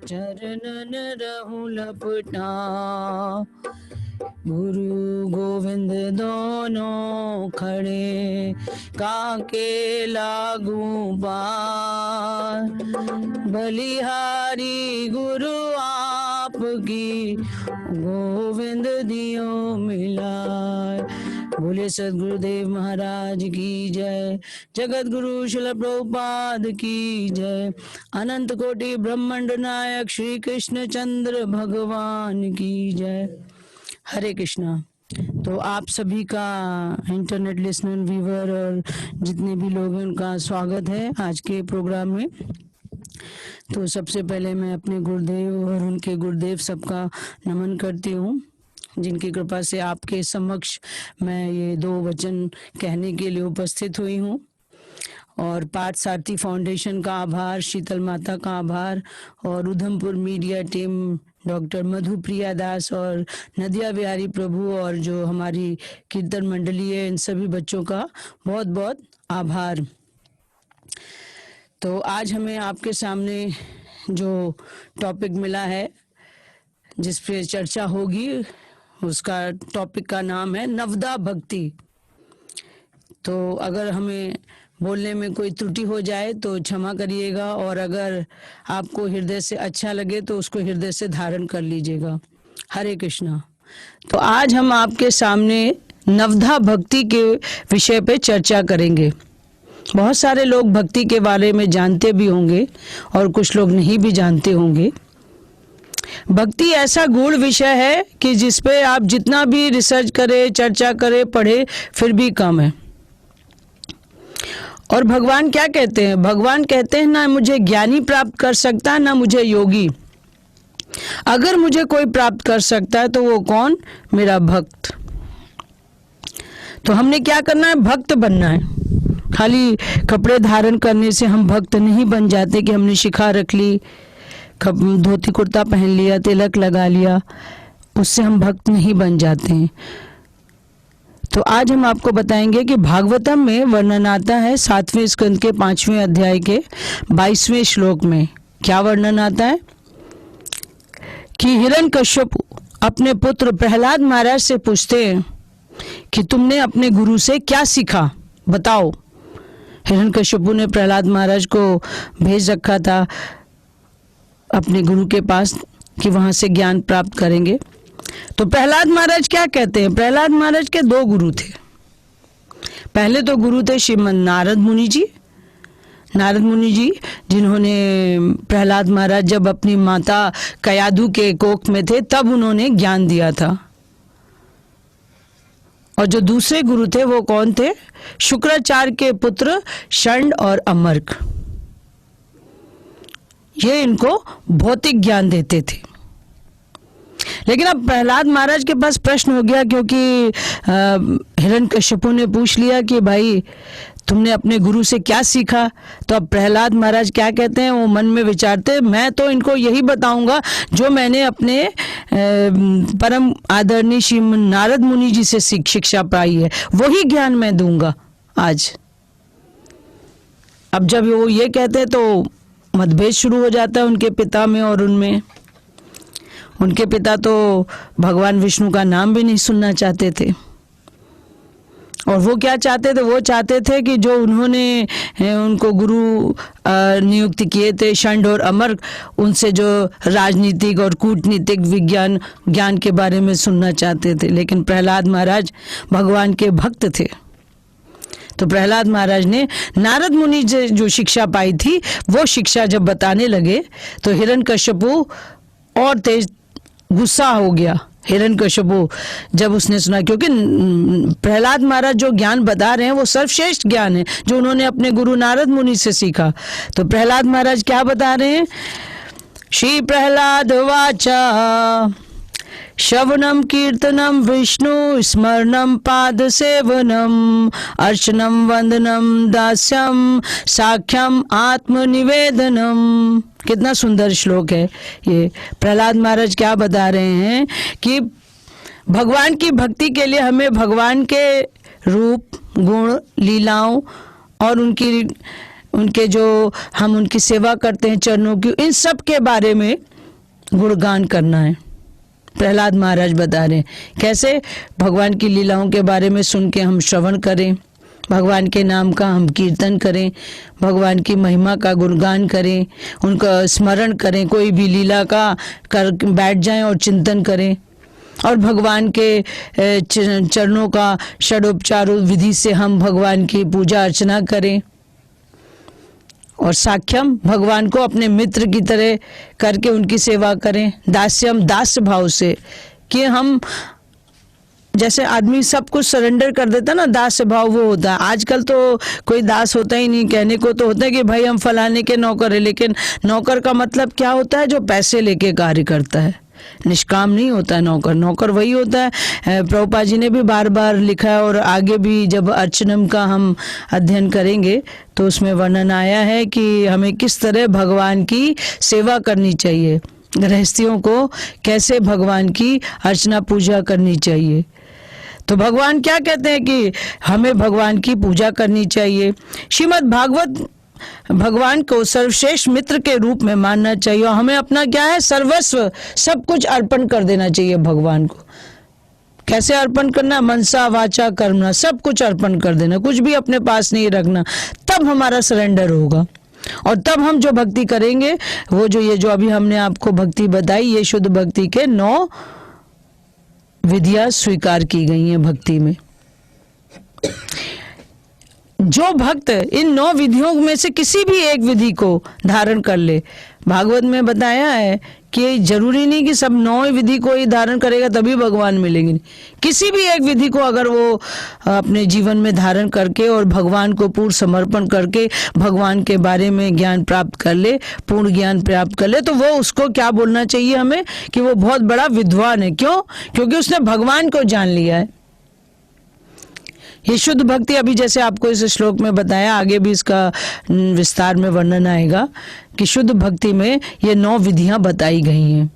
चरणन रहूं लपटा। गुरु गोविंद दोनों खड़े, काके लागू पार। बलिहारी गुरु आपकी, गोविंद दियो मिलाय। बोले सद्गुरुदेव महाराज की जय। जगत गुरु शिल प्रभुपाद की जय। अनंत कोटि ब्रह्मांड नायक श्री कृष्ण चंद्र भगवान की जय। हरे कृष्णा। तो आप सभी का इंटरनेट लिसनर व्यूवर और जितने भी लोग हैं उनका स्वागत है आज के प्रोग्राम में। तो सबसे पहले मैं अपने गुरुदेव और उनके गुरुदेव सबका नमन करती हूँ, जिनकी कृपा से आपके समक्ष मैं ये 2 वचन कहने के लिए उपस्थित हुई हूँ। और पार्थ सारथी फाउंडेशन का आभार, शीतल माता का आभार और Udhampur media team, doctor Madhupriya Das और नदिया बिहारी प्रभु और जो हमारी कीर्तन मंडली है, इन सभी बच्चों का बहुत बहुत आभार। तो आज हमें आपके सामने जो टॉपिक मिला है जिस पे चर्चा होगी, उसका टॉपिक का नाम है नवदा भक्ति। तो अगर हमें बोलने में कोई त्रुटि हो जाए तो क्षमा करिएगा, और अगर आपको हृदय से अच्छा लगे तो उसको हृदय से धारण कर लीजिएगा। हरे कृष्णा। तो आज हम आपके सामने नवदा भक्ति के विषय पे चर्चा करेंगे। बहुत सारे लोग भक्ति के बारे में जानते भी होंगे और कुछ लोग नहीं भी जानते होंगे। भक्ति ऐसा गूढ़ विषय है कि जिस पे आप जितना भी रिसर्च करें, चर्चा करें, पढ़े, फिर भी कम है। और भगवान क्या कहते हैं? भगवान कहते हैं ना मुझे ज्ञानी प्राप्त कर सकता, ना मुझे योगी। अगर मुझे कोई प्राप्त कर सकता है तो वो कौन? मेरा भक्त। तो हमने क्या करना है? भक्त बनना है। खाली कपड़े धारण करने से हम भक्त नहीं बन जाते कि हमने शिखा रख ली, धोती कुर्ता पहन लिया, तिलक लगा लिया, उससे हम भक्त नहीं बन जाते हैं। तो आज हम आपको बताएंगे कि भागवतम में वर्णन आता है 7वें स्कंद के 5वें अध्याय के 22वें श्लोक में। क्या वर्णन आता है कि हिरण्यकश्यप अपने पुत्र प्रहलाद महाराज से पूछते हैं कि तुमने अपने गुरु से क्या सीखा, बताओ। हिरण्यकश्यप ने प्रहलाद महाराज को भेज रखा था अपने गुरु के पास कि वहां से ज्ञान प्राप्त करेंगे। तो प्रहलाद महाराज क्या कहते हैं? प्रहलाद महाराज के 2 गुरु थे। पहले तो गुरु थे श्रीमद नारद मुनि जी। नारद मुनि जी जिन्होंने प्रहलाद महाराज जब अपनी माता कयादु के कोख में थे तब उन्होंने ज्ञान दिया था। और जो दूसरे गुरु थे वो कौन थे? शुक्राचार्य के पुत्र षण्ड और अमर्क। ये इनको भौतिक ज्ञान देते थे। लेकिन अब प्रहलाद महाराज के पास प्रश्न हो गया, क्योंकि हिरण्यकश्यप ने पूछ लिया कि भाई तुमने अपने गुरु से क्या सीखा। तो अब प्रहलाद महाराज क्या कहते हैं? वो मन में विचारते, मैं तो इनको यही बताऊंगा जो मैंने अपने परम आदरणीय श्री नारद मुनि जी से शिक्षा पाई है, वही ज्ञान मैं दूंगा आज। अब जब वो ये कहते हैं तो मतभेद शुरू हो जाता है उनके पिता में और उनमें। उनके पिता तो भगवान विष्णु का नाम भी नहीं सुनना चाहते थे। और वो क्या चाहते थे? वो चाहते थे कि जो उन्होंने उनको गुरु नियुक्त किए थे षण्ड और अमर, उनसे जो राजनीतिक और कूटनीतिक विज्ञान ज्ञान के बारे में सुनना चाहते थे। लेकिन प्रहलाद महाराज भगवान के भक्त थे। तो प्रहलाद महाराज ने नारद मुनि से जो शिक्षा पाई थी वो शिक्षा जब बताने लगे तो हिरण्यकश्यपु और तेज गुस्सा हो गया। हिरण्यकश्यपु जब उसने सुना, क्योंकि प्रहलाद महाराज जो ज्ञान बता रहे हैं वो सर्वश्रेष्ठ ज्ञान है जो उन्होंने अपने गुरु नारद मुनि से सीखा। तो प्रहलाद महाराज क्या बता रहे हैं? श्री प्रहलाद वाचा श्रवणम कीर्तनम विष्णु स्मरणम पाद सेवनम अर्चनम वंदनम दास्यम साख्यम आत्मनिवेदनम। कितना सुंदर श्लोक है ये। प्रहलाद महाराज क्या बता रहे हैं कि भगवान की भक्ति के लिए हमें भगवान के रूप, गुण, लीलाओं और उनके जो हम उनकी सेवा करते हैं चरणों की, इन सब के बारे में गुणगान करना है। प्रहलाद महाराज बता रहे हैं कैसे भगवान की लीलाओं के बारे में सुन के हम श्रवण करें, भगवान के नाम का हम कीर्तन करें, भगवान की महिमा का गुणगान करें, उनका स्मरण करें, कोई भी लीला का कर बैठ जाएं और चिंतन करें, और भगवान के चरणों का षडोपचार विधि से हम भगवान की पूजा अर्चना करें, और साख्यम भगवान को अपने मित्र की तरह करके उनकी सेवा करें। दास्यम दास्य भाव से कि हम जैसे आदमी सब कुछ सरेंडर कर देता ना, दास भाव वो होता है। आजकल तो कोई दास होता ही नहीं, कहने को तो होता है कि भाई हम फलाने के नौकर है, लेकिन नौकर का मतलब क्या होता है? जो पैसे लेके कार्य करता है, निष्काम नहीं होता है नौकर। नौकर वही होता है, प्रभुपाद जी ने भी बार बार लिखा है, और आगे भी जब अर्चनम का हम अध्ययन करेंगे तो उसमें वर्णन आया है कि हमें किस तरह भगवान की सेवा करनी चाहिए, गृहस्थियों को कैसे भगवान की अर्चना पूजा करनी चाहिए। तो भगवान क्या कहते हैं कि हमें भगवान की पूजा करनी चाहिए। श्रीमद् भागवत भगवान को सर्वश्रेष्ठ मित्र के रूप में मानना चाहिए, और हमें अपना क्या है, सर्वस्व सब कुछ अर्पण कर देना चाहिए भगवान को। कैसे अर्पण करना? मनसा वाचा कर्मणा, सब कुछ अर्पण कर देना, कुछ भी अपने पास नहीं रखना, तब हमारा सरेंडर होगा। और तब हम जो भक्ति करेंगे वो जो अभी हमने आपको भक्ति बताई, ये शुद्ध भक्ति के 9 विधियां स्वीकार की गई हैं भक्ति में। जो भक्त इन 9 विधियों में से किसी भी एक विधि को धारण कर ले, भागवत में बताया है कि जरूरी नहीं कि सब 9 विधि को ही धारण करेगा तभी भगवान मिलेंगे। किसी भी एक विधि को अगर वो अपने जीवन में धारण करके और भगवान को पूर्ण समर्पण करके भगवान के बारे में ज्ञान प्राप्त कर ले, पूर्ण ज्ञान प्राप्त कर ले, तो वो उसको क्या बोलना चाहिए हमें कि वो बहुत बड़ा विद्वान है। क्यों? क्योंकि उसने भगवान को जान लिया है। ये शुद्ध भक्ति अभी जैसे आपको इस श्लोक में बताया, आगे भी इसका विस्तार में वर्णन आएगा कि शुद्ध भक्ति में ये 9 विधियां बताई गई हैं।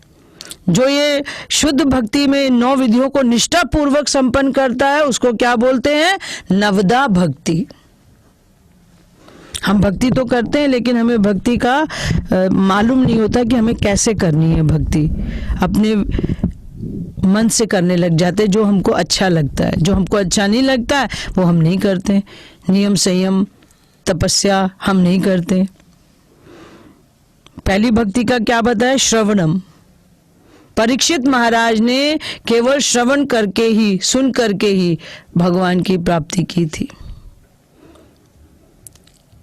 जो ये शुद्ध भक्ति में 9 विधियों को निष्ठा पूर्वक संपन्न करता है उसको क्या बोलते हैं? नवदा भक्ति। हम भक्ति तो करते हैं लेकिन हमें भक्ति का मालूम नहीं होता कि हमें कैसे करनी है भक्ति। अपने मन से करने लग जाते, जो हमको अच्छा लगता है। जो हमको अच्छा नहीं लगता है वो हम नहीं करते। नियम संयम तपस्या हम नहीं करते। पहली भक्ति का क्या बताया? श्रवणम। परीक्षित महाराज ने केवल श्रवण करके ही, सुन करके ही भगवान की प्राप्ति की थी।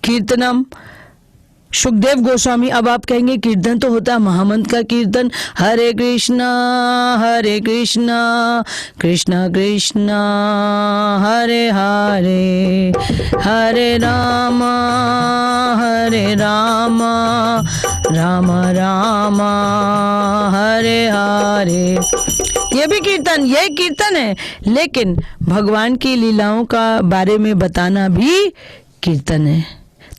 कीर्तनम, सुखदेव गोस्वामी, अब आप कहेंगे कीर्तन तो होता है महामंत्र का कीर्तन, हरे कृष्णा कृष्णा कृष्णा हरे हरे, हरे राम राम राम हरे हरे। ये भी कीर्तन, यही कीर्तन है, लेकिन भगवान की लीलाओं का बारे में बताना भी कीर्तन है।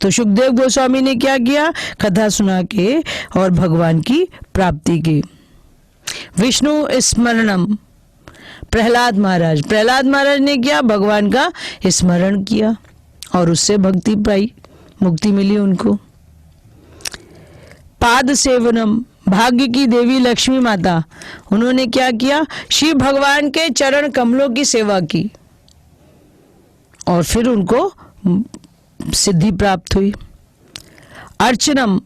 तो सुखदेव गोस्वामी ने क्या किया? कथा सुना के और भगवान की प्राप्ति की। विष्णु स्मरणम, प्रहलाद महाराज ने किया, भगवान का स्मरण किया और उससे भक्ति पाई, मुक्ति मिली उनको। पाद सेवनम, भाग्य की देवी लक्ष्मी माता, उन्होंने क्या किया? शिव भगवान के चरण कमलों की सेवा की और फिर उनको सिद्धि प्राप्त हुई। अर्चनम,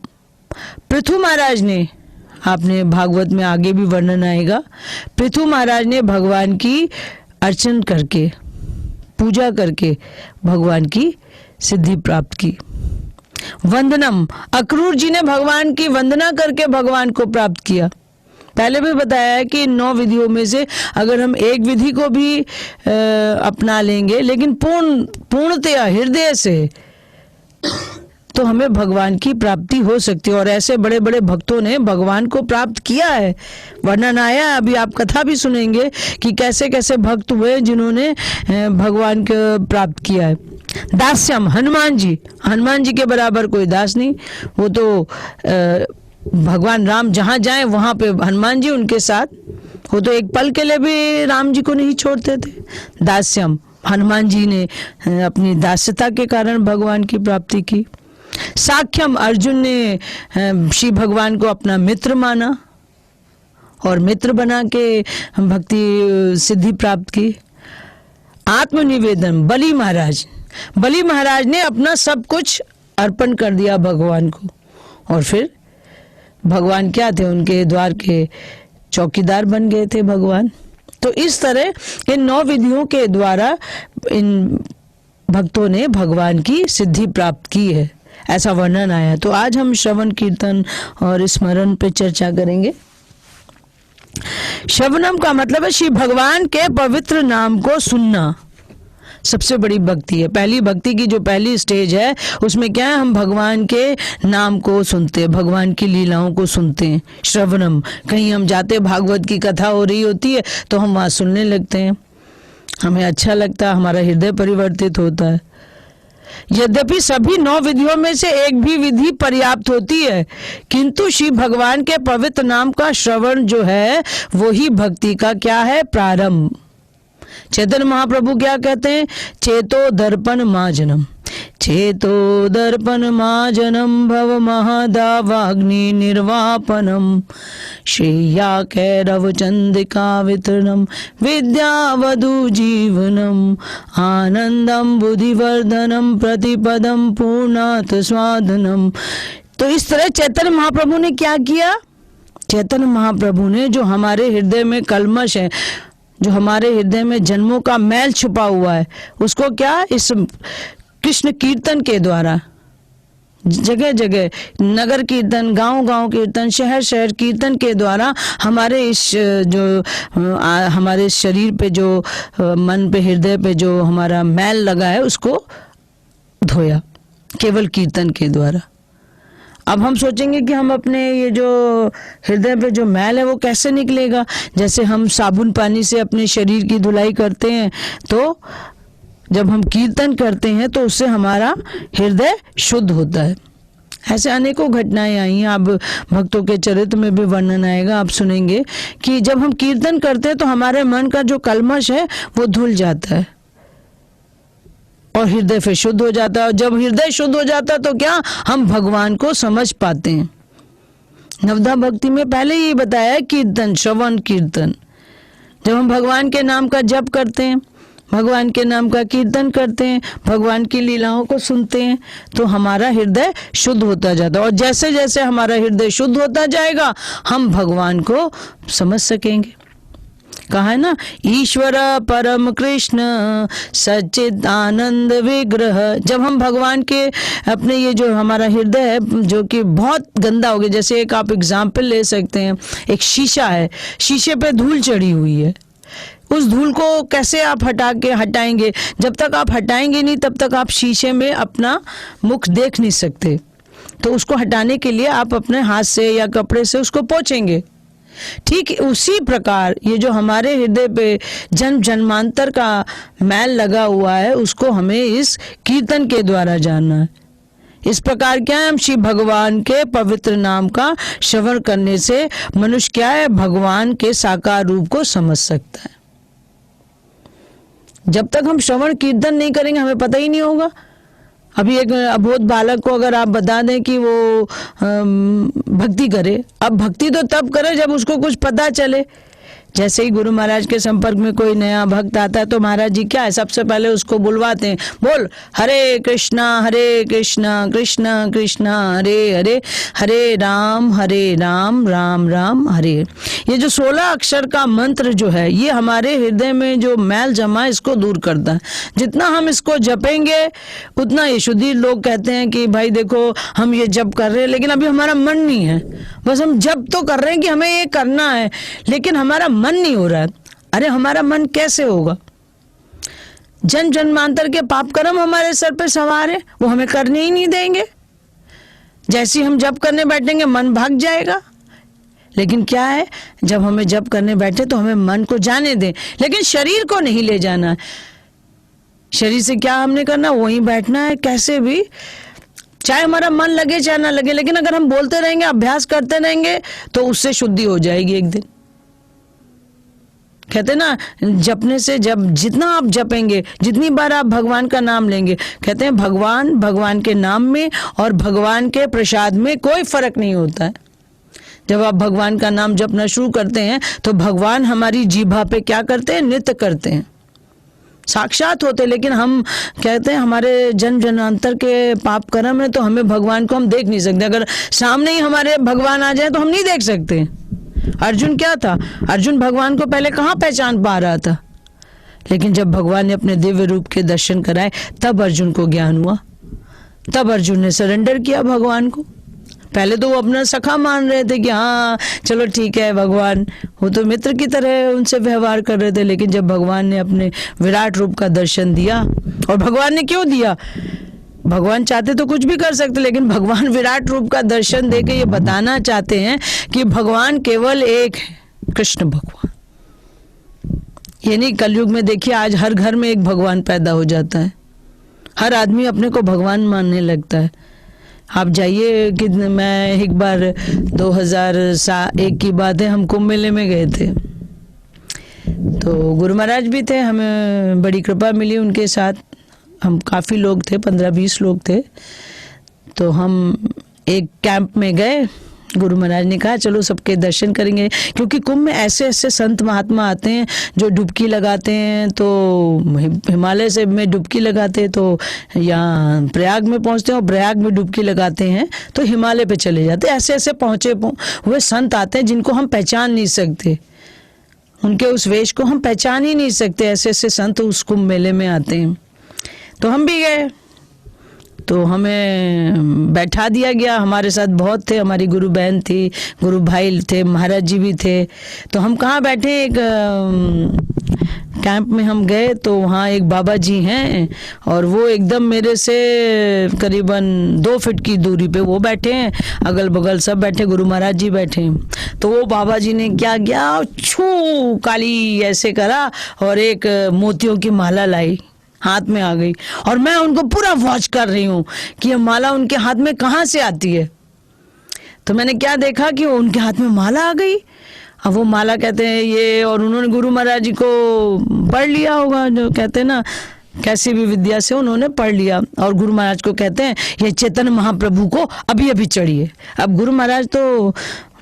पृथु महाराज ने, आपने भागवत में आगे भी वर्णन आएगा, पृथु महाराज ने भगवान की अर्चन करके, पूजा करके भगवान की सिद्धि प्राप्त की। वंदनम, अक्रूर जी ने भगवान की वंदना करके भगवान को प्राप्त किया। पहले भी बताया है कि 9 विधियों में से अगर हम एक विधि को भी अपना लेंगे, लेकिन पूर्णतया हृदय से, तो हमें भगवान की प्राप्ति हो सकती है। और ऐसे बड़े बड़े भक्तों ने भगवान को प्राप्त किया है, वर्णन आया है। अभी आप कथा भी सुनेंगे कि कैसे कैसे भक्त हुए जिन्होंने भगवान को प्राप्त किया है। दास्यम, हनुमान जी के बराबर कोई दास नहीं। वो तो भगवान राम जहाँ जाए वहाँ पे हनुमान जी उनके साथ, वो तो एक पल के लिए भी राम जी को नहीं छोड़ते थे। दास्यम, हनुमान जी ने अपनी दास्यता के कारण भगवान की प्राप्ति की। साख्यम, अर्जुन ने श्री भगवान को अपना मित्र माना और मित्र बना के भक्ति सिद्धि प्राप्त की। आत्मनिवेदन, बलि महाराज ने अपना सब कुछ अर्पण कर दिया भगवान को, और फिर भगवान क्या थे, उनके द्वार के चौकीदार बन गए थे भगवान। तो इस तरह इन 9 विधियों के द्वारा इन भक्तों ने भगवान की सिद्धि प्राप्त की है, ऐसा वर्णन आया। तो आज हम श्रवण कीर्तन और स्मरण पे चर्चा करेंगे। श्रवणम का मतलब है श्री भगवान के पवित्र नाम को सुनना, सबसे बड़ी भक्ति है। पहली भक्ति की जो पहली स्टेज है उसमें क्या है, हम भगवान के नाम को सुनते हैं, भगवान की लीलाओं को सुनते हैं। श्रवणम, कहीं हम जाते, भागवत की कथा हो रही होती है तो हम वहां सुनने लगते हैं, हमें अच्छा लगता है, हमारा हृदय परिवर्तित होता है। यद्यपि सभी 9 विधियों में से एक भी विधि पर्याप्त होती है, किंतु श्री भगवान के पवित्र नाम का श्रवण जो है वो ही भक्ति का क्या है, प्रारंभ। चैतन्य महाप्रभु क्या कहते हैं, चेतो दर्पण माजनम, चेतो दर्पण माजनम भव महादावाग्नि निर्वापनम, श्रेया कैरव चंदिका वितरणम, विद्यावधु जीवनम, आनंदम बुद्धिवर्धनम, प्रतिपदम पूर्णात स्वाधनम। तो इस तरह चैतन्य महाप्रभु ने क्या किया, चैतन्य महाप्रभु ने जो हमारे हृदय में कल्मश है, जो हमारे हृदय में जन्मों का मैल छुपा हुआ है, उसको क्या, इस कृष्ण कीर्तन के द्वारा, जगह जगह नगर कीर्तन, गांव गांव कीर्तन, शहर शहर कीर्तन के द्वारा हमारे इस जो हमारे शरीर पे, जो मन पे, हृदय पे जो हमारा मैल लगा है उसको धोया, केवल कीर्तन के द्वारा। अब हम सोचेंगे कि हम अपने ये जो हृदय पे जो मैल है वो कैसे निकलेगा। जैसे हम साबुन पानी से अपने शरीर की धुलाई करते हैं, तो जब हम कीर्तन करते हैं तो उससे हमारा हृदय शुद्ध होता है। ऐसे अनेकों घटनाएं आई हैं, अब भक्तों के चरित्र में भी वर्णन आएगा, आप सुनेंगे कि जब हम कीर्तन करते हैं तो हमारे मन का जो कल्मश है वो धुल जाता है और हृदय फिर शुद्ध हो जाता है। और जब हृदय शुद्ध हो जाता है तो क्या, हम भगवान को समझ पाते हैं। नवधा भक्ति में पहले ही बताया कीर्तन, श्रवण कीर्तन, जब हम भगवान के नाम का जप करते हैं, भगवान के नाम का कीर्तन करते हैं, भगवान की लीलाओं को सुनते हैं, तो हमारा हृदय शुद्ध होता जाता है। और जैसे जैसे हमारा हृदय शुद्ध होता जाएगा हम भगवान को समझ सकेंगे। कहा है ना, ईश्वर परम कृष्ण सच्चिद आनंद विग्रह। जब हम भगवान के अपने ये जो हमारा हृदय है जो कि बहुत गंदा हो गया, जैसे एक आप एग्जाम्पल ले सकते हैं, एक शीशा है, शीशे पे धूल चढ़ी हुई है, उस धूल को कैसे आप हटाएंगे, जब तक आप हटाएंगे नहीं तब तक आप शीशे में अपना मुख देख नहीं सकते। तो उसको हटाने के लिए आप अपने हाथ से या कपड़े से उसको पोंछेंगे। ठीक उसी प्रकार ये जो हमारे हृदय पे जन्म जन्मांतर का मैल लगा हुआ है उसको हमें इस कीर्तन के द्वारा जानना है। इस प्रकार क्या है, हम श्री भगवान के पवित्र नाम का श्रवण करने से मनुष्य क्या है, भगवान के साकार रूप को समझ सकता है। जब तक हम श्रवण कीर्तन नहीं करेंगे हमें पता ही नहीं होगा। अभी एक अबोध बालक को अगर आप बता दें कि वो भक्ति करे, अब भक्ति तो तब करे जब उसको कुछ पता चले। जैसे ही गुरु महाराज के संपर्क में कोई नया भक्त आता है तो महाराज जी क्या है, सबसे पहले उसको बुलवाते हैं, बोल हरे कृष्णा कृष्ण कृष्ण हरे हरे, हरे राम राम राम हरे। ये जो 16 अक्षर का मंत्र जो है ये हमारे हृदय में जो मैल जमा है इसको दूर करता है। जितना हम इसको जपेंगे उतना ये शुद्धि। लोग कहते हैं कि भाई देखो हम ये जप कर रहे हैं लेकिन अभी हमारा मन नहीं है, बस हम जप तो कर रहे हैं कि हमें ये करना है लेकिन हमारा मन नहीं हो रहा है। अरे हमारा मन कैसे होगा, जन्म जन्मांतर के पाप कर्म हमारे सर पे सवार है, वो हमें करने ही नहीं देंगे। जैसे ही हम जप करने बैठेंगे मन भाग जाएगा। लेकिन क्या है, जब हमें जप करने बैठे तो हमें मन को जाने दें लेकिन शरीर को नहीं ले जाना है। शरीर से क्या हमने करना, वहीं बैठना है कैसे भी, चाहे हमारा मन लगे चाहे ना लगे। लेकिन अगर हम बोलते रहेंगे, अभ्यास करते रहेंगे तो उससे शुद्धि हो जाएगी एक दिन। कहते ना, जपने से जब जितना आप जपेंगे, जितनी बार आप भगवान का नाम लेंगे, कहते हैं भगवान के नाम में और भगवान के प्रसाद में कोई फर्क नहीं होता है। जब आप भगवान का नाम जपना शुरू करते हैं तो भगवान हमारी जीभा पे क्या करते हैं, नृत्य करते हैं, साक्षात होते। लेकिन हम कहते हैं हमारे जन्म जन्मांतर के पाप कर्म है, तो हमें भगवान को हम देख नहीं सकते। अगर सामने ही हमारे भगवान आ जाए तो हम नहीं देख सकते। अर्जुन क्या था, अर्जुन भगवान को पहले कहाँ पहचान पा रहा था, लेकिन जब भगवान ने अपने दिव्य रूप के दर्शन कराए तब अर्जुन को ज्ञान हुआ, तब अर्जुन ने सरेंडर किया भगवान को। पहले तो वो अपना सखा मान रहे थे कि हाँ चलो ठीक है भगवान, वो तो मित्र की तरह उनसे व्यवहार कर रहे थे। लेकिन जब भगवान ने अपने विराट रूप का दर्शन दिया, और भगवान ने क्यों दिया, भगवान चाहते तो कुछ भी कर सकते, लेकिन भगवान विराट रूप का दर्शन देके ये बताना चाहते हैं कि भगवान केवल एक है, कृष्ण भगवान। ये नहीं, कलयुग में देखिए आज हर घर में एक भगवान पैदा हो जाता है, हर आदमी अपने को भगवान मानने लगता है। आप जाइए कि मैं एक बार 2001 की बात है, हम कुंभ मेले में गए थे, तो गुरु महाराज भी थे, हमें बड़ी कृपा मिली उनके साथ। हम काफ़ी लोग थे, 15-20 लोग थे। तो हम एक कैंप में गए, गुरु महाराज ने कहा चलो सबके दर्शन करेंगे, क्योंकि कुंभ में ऐसे ऐसे संत महात्मा आते हैं जो डुबकी लगाते हैं। तो हिमालय से में डुबकी लगाते हैं तो यहाँ प्रयाग में पहुँचते हैं, और प्रयाग में डुबकी लगाते हैं तो हिमालय पे चले जाते हैं। ऐसे ऐसे पहुँचे हुए संत आते हैं जिनको हम पहचान नहीं सकते, उनके उस वेश को हम पहचान ही नहीं सकते। ऐसे ऐसे संत उस कुंभ मेले में आते हैं। तो हम भी गए, तो हमें बैठा दिया गया, हमारे साथ बहुत थे, हमारी गुरु बहन थी, गुरु भाई थे, महाराज जी भी थे। तो हम कहाँ बैठे, एक कैंप में हम गए, तो वहाँ एक बाबा जी हैं, और वो एकदम मेरे से करीबन 2 फीट की दूरी पे वो बैठे हैं, अगल बगल सब बैठे, गुरु महाराज जी बैठे हैं। तो वो बाबा जी ने क्या किया, छू काली ऐसे करा और एक मोतियों की माला लाई, हाथ में आ गई, और मैं उनको पूरा वॉच कर रही हूँ कि ये माला उनके हाथ में कहाँ से आती है। तो मैंने क्या देखा कि उनके हाथ में माला आ गई। अब वो माला कहते हैं ये, और उन्होंने गुरु महाराज जी को पढ़ लिया होगा, जो कहते हैं ना कैसी भी विद्या से उन्होंने पढ़ लिया, और गुरु महाराज को कहते हैं ये चैतन्य महाप्रभु को अभी अभी चढ़िए। अब गुरु महाराज तो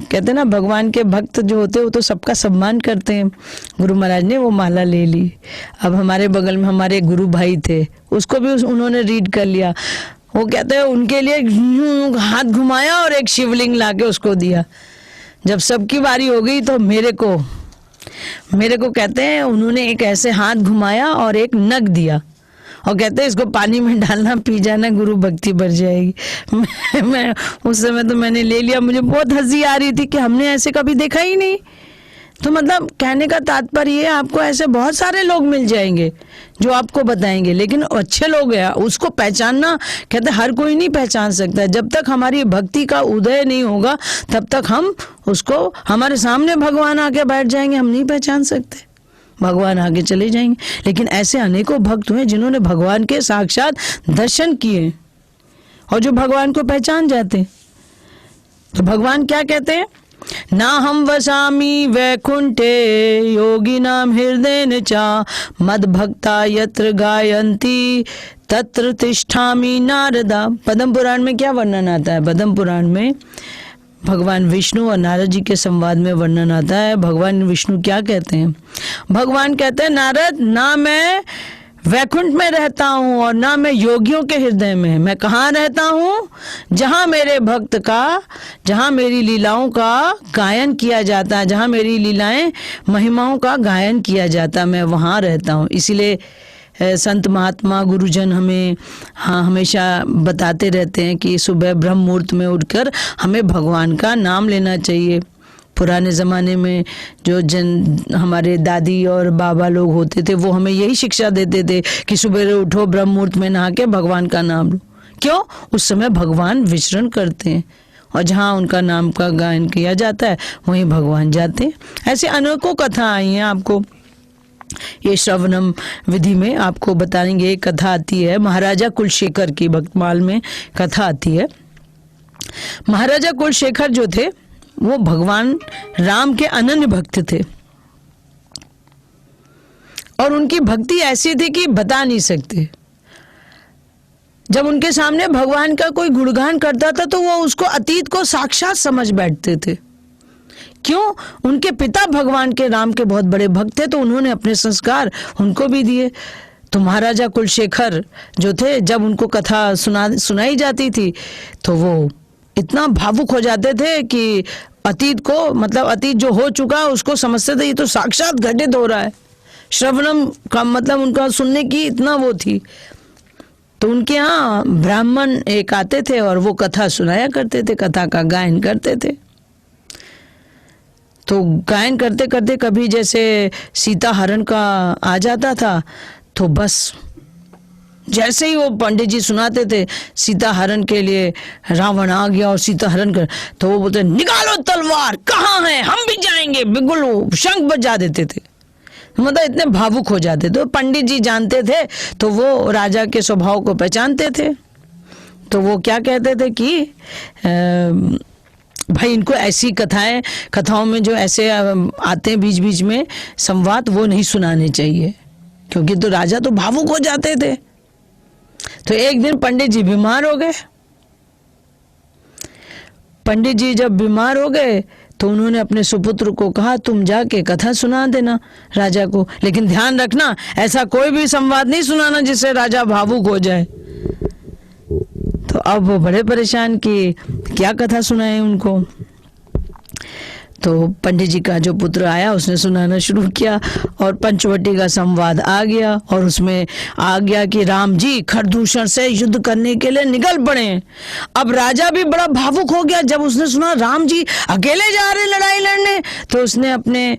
कहते हैं ना भगवान के भक्त जो होते हैं वो तो सबका सम्मान करते हैं। गुरु महाराज ने वो माला ले ली। अब हमारे बगल में हमारे गुरु भाई थे, उसको भी उन्होंने रीड कर लिया। वो कहते हैं उनके लिए यूं हाथ घुमाया और एक शिवलिंग लाके उसको दिया। जब सबकी बारी हो गई तो मेरे को कहते हैं उन्होंने एक ऐसे हाथ घुमाया और एक नग दिया, और कहते हैं इसको पानी में डालना, पी जाना, गुरु भक्ति बढ़ जाएगी। मैं उस समय तो मैंने ले लिया, मुझे बहुत हंसी आ रही थी कि हमने ऐसे कभी देखा ही नहीं। तो मतलब कहने का तात्पर्य ये, आपको ऐसे बहुत सारे लोग मिल जाएंगे जो आपको बताएंगे, लेकिन अच्छे लोग हैं उसको पहचानना, कहते हर कोई नहीं पहचान सकता। जब तक हमारी भक्ति का उदय नहीं होगा तब तक हम उसको, हमारे सामने भगवान आके बैठ जाएंगे, हम नहीं पहचान सकते, भगवान आगे चले जाएंगे। लेकिन ऐसे अनेकों भक्त हुए जिन्होंने भगवान के साक्षात दर्शन किए और जो भगवान को पहचान जाते। तो भगवान क्या कहते हैं, ना हम वसामी वैकुंठे योगिनाम हृदयेन चा मद भक्ता यत्र गायन्ति तत्र तिष्ठामि नारदा। पद्म पुराण में क्या वर्णन आता है, पद्म पुराण में भगवान विष्णु और नारद जी के संवाद में वर्णन आता है। भगवान विष्णु क्या कहते हैं, भगवान कहते हैं नारद, ना मैं वैकुंठ में रहता हूँ और ना मैं योगियों के हृदय में। मैं कहाँ रहता हूँ, जहाँ मेरे भक्त का, जहाँ मेरी लीलाओं का गायन किया जाता है, जहाँ मेरी लीलाएं महिमाओं का गायन किया जाता है, मैं वहाँ रहता हूँ। इसीलिए संत महात्मा गुरुजन हमें हमेशा बताते रहते हैं कि सुबह ब्रह्म मुहूर्त में उठकर हमें भगवान का नाम लेना चाहिए। पुराने ज़माने में जो हमारे दादी और बाबा लोग होते थे वो हमें यही शिक्षा देते थे कि सुबह उठो, ब्रह्म मुहूर्त में नहा के भगवान का नाम लो। क्यों, उस समय भगवान विचरण करते हैं और जहाँ उनका नाम का गायन किया जाता है वहीं भगवान जाते हैं। ऐसे अनेकों कथा आई हैं, आपको ये श्रवणम विधि में आपको बताएंगे। एक कथा आती है महाराजा कुलशेखर की, भक्तमाल में कथा आती है। महाराजा कुलशेखर जो थे वो भगवान राम के अनन्य भक्त थे और उनकी भक्ति ऐसी थी कि बता नहीं सकते। जब उनके सामने भगवान का कोई गुणगान करता था तो वो उसको अतीत को साक्षात समझ बैठते थे। क्यों? उनके पिता भगवान के राम के बहुत बड़े भक्त थे, तो उन्होंने अपने संस्कार उनको भी दिए। तो महाराजा कुलशेखर जो थे, जब उनको कथा सुनाई जाती थी तो वो इतना भावुक हो जाते थे कि अतीत को, मतलब अतीत जो हो चुका उसको समझते थे ये तो साक्षात घटित हो रहा है। श्रवणम का मतलब उनका सुनने की इतना वो थी। तो उनके यहाँ ब्राह्मण एक आते थे और वो कथा सुनाया करते थे, कथा का गायन करते थे। तो गायन करते करते कभी जैसे सीता हरण का आ जाता था, तो बस जैसे ही वो पंडित जी सुनाते थे सीता हरण के लिए रावण आ गया और सीता हरण कर, तो वो बोलते निकालो तलवार, कहाँ है, हम भी जाएंगे, बिल्कुल वो शंख बजा देते थे। मतलब इतने भावुक हो जाते थे। पंडित जी जानते थे, तो वो राजा के स्वभाव को पहचानते थे। तो वो क्या कहते थे कि भाई इनको ऐसी कथाओं में जो ऐसे आते हैं बीच बीच में संवाद, वो नहीं सुनाने चाहिए, क्योंकि तो राजा तो भावुक हो जाते थे। तो एक दिन पंडित जी बीमार हो गए। पंडित जी जब बीमार हो गए तो उन्होंने अपने सुपुत्र को कहा तुम जाके कथा सुना देना राजा को, लेकिन ध्यान रखना ऐसा कोई भी संवाद नहीं सुनाना जिससे राजा भावुक हो जाए। तो अब वो बड़े परेशान कि क्या कथा सुनाए उनको। तो पंडित जी का जो पुत्र आया उसने सुनाना शुरू किया और पंचवटी का संवाद आ गया, और उसमें आ गया कि राम जी खरदूषण से युद्ध करने के लिए निकल पड़े। अब राजा भी बड़ा भावुक हो गया जब उसने सुना राम जी अकेले जा रहे लड़ाई लड़ने। तो उसने अपने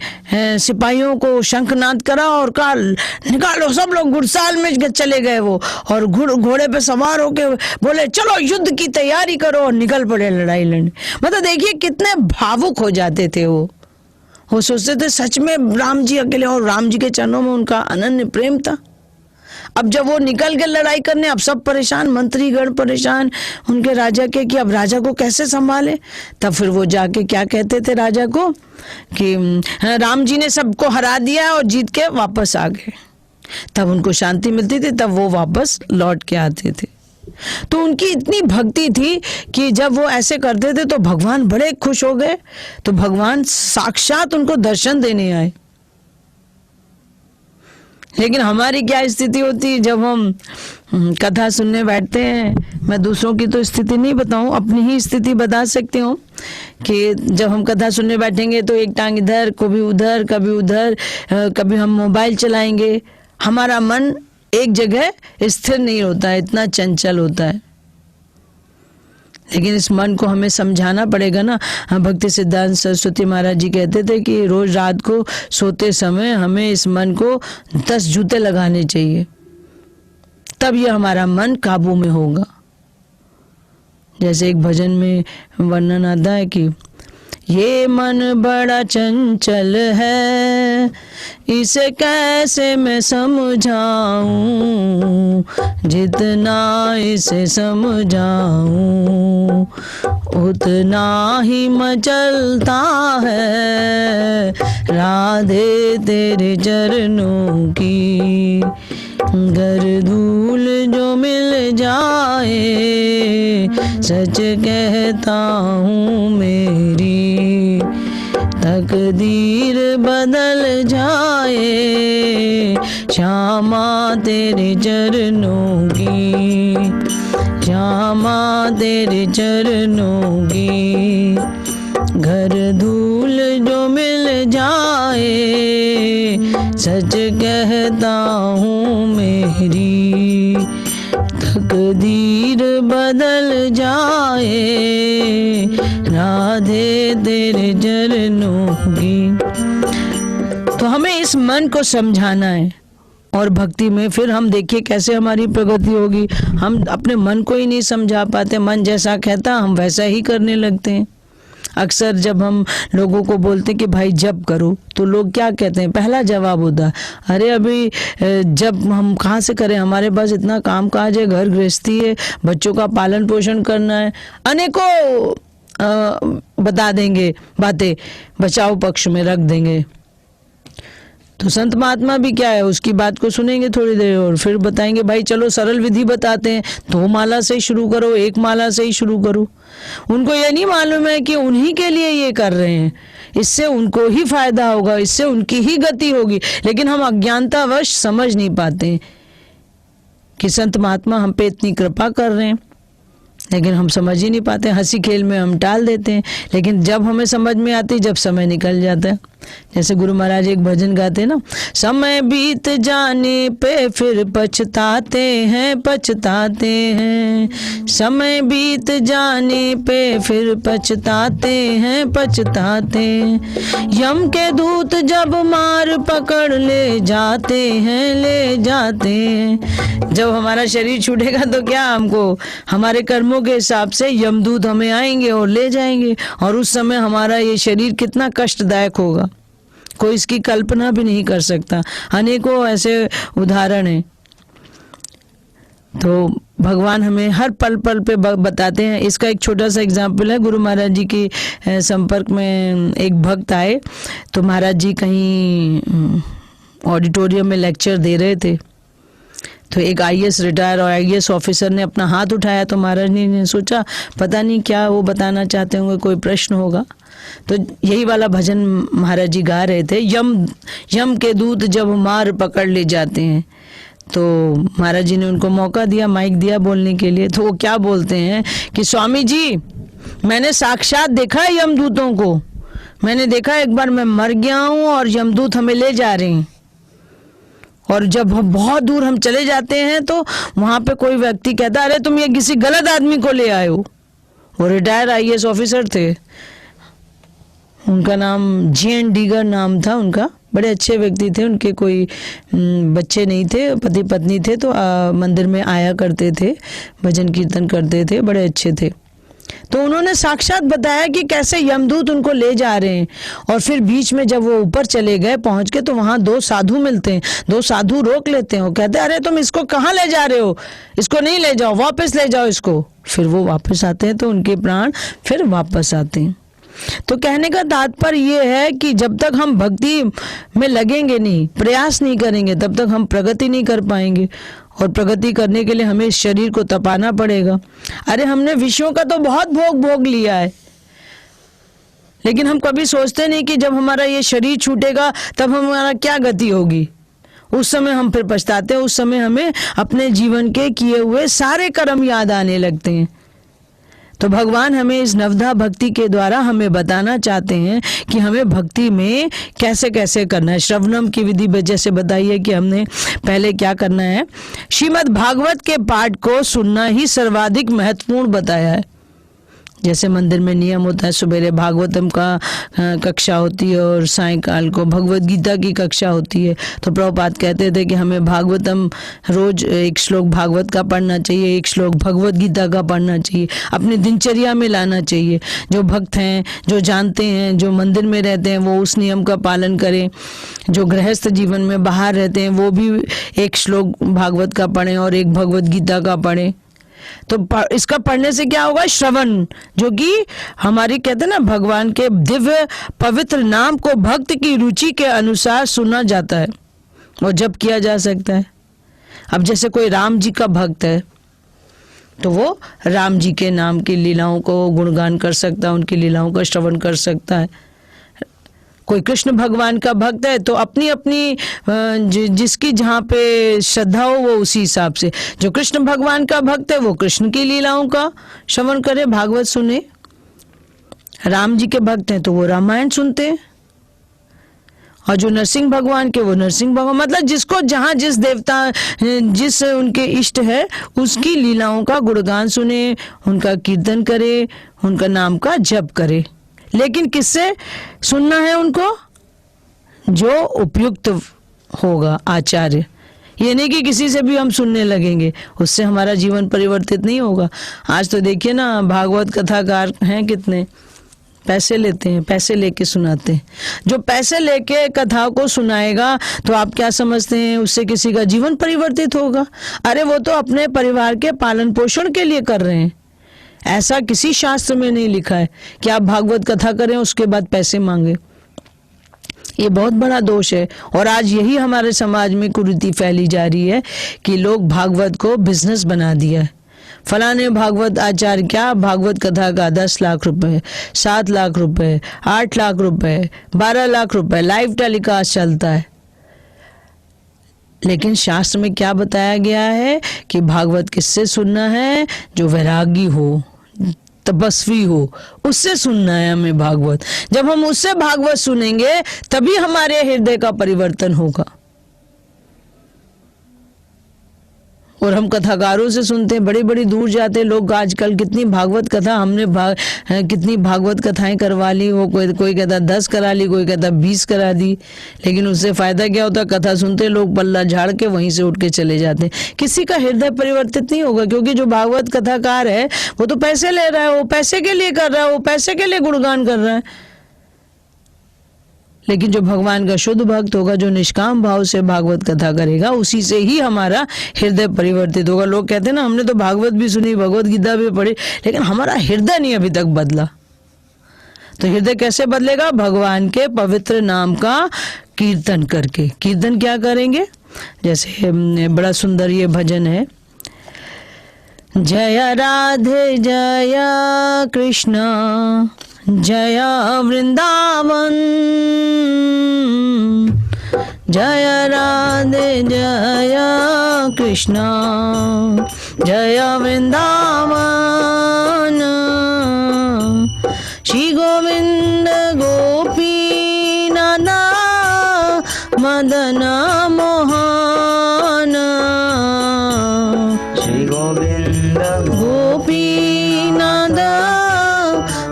सिपाहियों को शंखनाद करा और कहा निकालो, सब लोग घुड़साल में चले गए वो, और घोड़े पे सवार होके बोले चलो युद्ध की तैयारी करो, और निकल पड़े लड़ाई लड़ने। मतलब देखिए कितने भावुक हो जाते थे वो सोचते थे सच में राम जी अकेले, और राम जी के चरणों में उनका अनन्य प्रेम था। अब जब वो निकल गए लड़ाई करने, अब सब परेशान, मंत्रीगण परेशान उनके राजा के कि अब राजा को कैसे संभाले। तब फिर वो जाके क्या कहते थे राजा को कि राम जी ने सबको हरा दिया और जीत के वापस आ गए। तब उनको शांति मिलती थी, तब वो वापस लौट के आते थे। तो उनकी इतनी भक्ति थी कि जब वो ऐसे करते थे तो भगवान बड़े खुश हो गए। तो भगवान साक्षात उनको दर्शन देने आए। लेकिन हमारी क्या स्थिति होती है जब हम कथा सुनने बैठते हैं। मैं दूसरों की तो स्थिति नहीं बताऊं, अपनी ही स्थिति बता सकती हूँ कि जब हम कथा सुनने बैठेंगे तो एक टांग इधर, कभी उधर, कभी उधर, कभी हम मोबाइल चलाएंगे। हमारा मन एक जगह स्थिर नहीं होता है, इतना चंचल होता है। लेकिन इस मन को हमें समझाना पड़ेगा ना। भक्ति सिद्धांत सरस्वती महाराज जी कहते थे कि रोज रात को सोते समय हमें इस मन को 10 जूते लगाने चाहिए, तब ये हमारा मन काबू में होगा। जैसे एक भजन में वर्णन आता है कि ये मन बड़ा चंचल है, इसे कैसे मैं समझाऊं, जितना इसे समझाऊं उतना ही मचलता है राधे तेरे चरणों की। गर धूल जो मिल जाए सच कहता हूँ मेरी, तकदीर बदल जाए श्यामा तेरे चरणों की, श्यामा तेरे चरणों की। घर धूल जो मिल जाए सच कहता हूँ मेरी, तकदीर बदल जाए राधे तेरे चरणों की। तो हमें इस मन को समझाना है, और भक्ति में फिर हम देखिए कैसे हमारी प्रगति होगी। हम अपने मन को ही नहीं समझा पाते, मन जैसा कहता हम वैसा ही करने लगते हैं। अक्सर जब हम लोगों को बोलते कि भाई जप करो, तो लोग क्या कहते हैं, पहला जवाब होता अरे अभी जब हम कहाँ से करें, हमारे पास इतना काम काज है, घर गृहस्थी है, बच्चों का पालन पोषण करना है, अनेकों बता देंगे बातें, बचाव पक्ष में रख देंगे। तो संत महात्मा भी क्या है, उसकी बात को सुनेंगे थोड़ी देर और फिर बताएंगे भाई चलो सरल विधि बताते हैं, 2 माला से ही शुरू करो, 1 माला से ही शुरू करो। उनको ये नहीं मालूम है कि उन्हीं के लिए ये कर रहे हैं, इससे उनको ही फायदा होगा, इससे उनकी ही गति होगी। लेकिन हम अज्ञानतावश समझ नहीं पाते कि संत महात्मा हम पे इतनी कृपा कर रहे हैं, लेकिन हम समझ ही नहीं पाते। हंसी खेल में हम टाल देते हैं, लेकिन जब हमें समझ में आती, जब समय निकल जाता है। जैसे गुरु महाराज एक भजन गाते ना, समय बीत जाने पे फिर पछताते हैं, पछताते हैं, समय बीत जाने पे फिर पछताते हैं, पछताते हैं, यम के दूत जब मार पकड़ ले जाते हैं, ले जाते हैं। जब हमारा शरीर छूटेगा तो क्या हमको हमारे कर्मों के हिसाब से यमदूत हमें आएंगे और ले जाएंगे, और उस समय हमारा ये शरीर कितना कष्टदायक होगा, कोई इसकी कल्पना भी नहीं कर सकता। अनेकों ऐसे उदाहरण हैं। तो भगवान हमें हर पल पल पे बताते हैं। इसका एक छोटा सा एग्जाम्पल है। गुरु महाराज जी के संपर्क में एक भक्त आए, तो महाराज जी कहीं ऑडिटोरियम में लेक्चर दे रहे थे, तो एक आईएएस रिटायर और आईएएस ऑफिसर ने अपना हाथ उठाया, तो महाराज ने सोचा पता नहीं क्या वो बताना चाहते होंगे, कोई प्रश्न होगा। तो यही वाला भजन महाराज जी गा रहे थे, यम के दूत जब मार पकड़ ले जाते हैं। तो महाराज जी ने उनको मौका दिया, माइक दिया बोलने के लिए। तो वो क्या बोलते हैं कि स्वामी जी, मैंने साक्षात देखा है यमदूतों को, मैंने देखा एक बार मैं मर गया हूँ और यमदूत हमें ले जा रहे हैं, और जब बहुत दूर हम चले जाते हैं तो वहां पे कोई व्यक्ति कहता है अरे तुम ये किसी गलत आदमी को ले आए हो। वो रिटायर आईएएस ऑफिसर थे, उनका नाम जीएन डीगर नाम था उनका, बड़े अच्छे व्यक्ति थे। उनके कोई बच्चे नहीं थे, पति पत्नी थे, तो मंदिर में आया करते थे, भजन कीर्तन करते थे, बड़े अच्छे थे। तो उन्होंने साक्षात बताया कि कैसे यमदूत उनको ले जा रहे हैं, और फिर बीच में जब वो ऊपर चले गए, पहुंच के, तो वहां दो साधु मिलते हैं। दो साधु रोक लेते हैं, वो कहते हैं अरे तुम इसको कहाँ ले जा रहे हो, इसको नहीं ले जाओ, वापस ले जाओ इसको। फिर वो वापस आते हैं तो उनके प्राण फिर वापस आते हैं। तो कहने का तात्पर्य ये है कि जब तक हम भक्ति में लगेंगे नहीं, प्रयास नहीं करेंगे, तब तक हम प्रगति नहीं कर पाएंगे, और प्रगति करने के लिए हमें इस शरीर को तपाना पड़ेगा। अरे हमने विषयों का तो बहुत भोग लिया है, लेकिन हम कभी सोचते नहीं कि जब हमारा ये शरीर छूटेगा तब हमारा क्या गति होगी। उस समय हम फिर पछताते हैं, उस समय हमें अपने जीवन के किए हुए सारे कर्म याद आने लगते हैं। तो भगवान हमें इस नवधा भक्ति के द्वारा हमें बताना चाहते हैं कि हमें भक्ति में कैसे कैसे करना है। श्रवणम की विधि जैसे बताई है कि हमने पहले क्या करना है। श्रीमद् भागवत के पाठ को सुनना ही सर्वाधिक महत्वपूर्ण बताया है। जैसे मंदिर में नियम होता है, सुबेरे भागवतम का कक्षा होती है और सायंकाल को भगवत गीता की कक्षा होती है। तो प्रभुपाद कहते थे कि हमें भागवतम रोज एक श्लोक भागवत का पढ़ना चाहिए, एक श्लोक भगवत गीता का पढ़ना चाहिए, अपनी दिनचर्या में लाना चाहिए। जो भक्त हैं, जो जानते हैं, जो मंदिर में रहते हैं, वो उस नियम का पालन करें। जो गृहस्थ जीवन में बाहर रहते हैं वो भी एक श्लोक भागवत का पढ़ें और एक भगवत गीता का पढ़ें। तो इसका पढ़ने से क्या होगा? श्रवण, जो कि हमारी कहते हैं ना, भगवान के दिव्य पवित्र नाम को भक्त की रुचि के अनुसार सुना जाता है और जब किया जा सकता है। अब जैसे कोई राम जी का भक्त है तो वो राम जी के नाम की लीलाओं को गुणगान कर सकता है, उनकी लीलाओं का श्रवण कर सकता है। कोई कृष्ण भगवान का भक्त है तो अपनी अपनी जिसकी जहाँ पे श्रद्धा हो वो उसी हिसाब से, जो कृष्ण भगवान का भक्त है वो कृष्ण की लीलाओं का श्रवण करे, भागवत सुने। राम जी के भक्त हैं तो वो रामायण सुनते हैं, और जो नरसिंह भगवान के वो नरसिंह भगवान, मतलब जिसको जहाँ जिस देवता जिस उनके इष्ट है उसकी लीलाओं का गुणगान सुने, उनका कीर्तन करे, उनका नाम का जप करे। लेकिन किससे सुनना है उनको? जो उपयुक्त होगा, आचार्य। ये नहीं कि किसी से भी हम सुनने लगेंगे, उससे हमारा जीवन परिवर्तित नहीं होगा। आज तो देखिए ना, भागवत कथाकार हैं कितने, पैसे लेते हैं, पैसे लेके सुनाते हैं। जो पैसे लेके कथा को सुनाएगा तो आप क्या समझते हैं उससे किसी का जीवन परिवर्तित होगा? अरे वो तो अपने परिवार के पालन पोषण के लिए कर रहे हैं। ऐसा किसी शास्त्र में नहीं लिखा है कि आप भागवत कथा करें उसके बाद पैसे मांगे। ये बहुत बड़ा दोष है, और आज यही हमारे समाज में कुरीति फैली जा रही है कि लोग भागवत को बिजनेस बना दिया है। फलाने भागवत आचार्य क्या भागवत कथा का 10 लाख रुपए, 7 लाख रुपए, 8 लाख रुपए, 12 लाख रुपए लाइव टेलीकास्ट चलता है। लेकिन शास्त्र में क्या बताया गया है कि भागवत किससे सुनना है? जो वैरागी हो, तपस्वी हो, उससे सुनना है हमें भागवत। जब हम उससे भागवत सुनेंगे तभी हमारे हृदय का परिवर्तन होगा। और हम कथाकारों से सुनते हैं, बड़ी बड़ी दूर जाते लोग। आजकल कितनी भागवत कथा हमने कितनी भागवत कथाएं करवा ली। वो कोई कहता 10 करा ली, कोई कहता 20 करा दी। लेकिन उससे फायदा क्या होता? कथा सुनते लोग पल्ला झाड़ के वहीं से उठ के चले जाते। किसी का हृदय परिवर्तित नहीं होगा, क्योंकि जो भागवत कथाकार है वो तो पैसे ले रहा है, वो पैसे के लिए कर रहा है, वो पैसे के लिए गुणगान कर रहा है। लेकिन जो भगवान का शुद्ध भक्त होगा, जो निष्काम भाव से भागवत कथा करेगा, उसी से ही हमारा हृदय परिवर्तित होगा। लोग कहते हैं ना, हमने तो भागवत भी सुनी, भगवत गीता भी पढ़ी, लेकिन हमारा हृदय नहीं अभी तक बदला। तो हृदय कैसे बदलेगा? भगवान के पवित्र नाम का कीर्तन करके। कीर्तन क्या करेंगे? जैसे बड़ा सुंदर ये भजन है, जय राधे जय कृष्ण जय वृंदावन, जय राधे जय कृष्ण जय वृंदावन, श्री गोविंद गोपी नाना मदन मोहन, श्री गोविंद गोपी नाना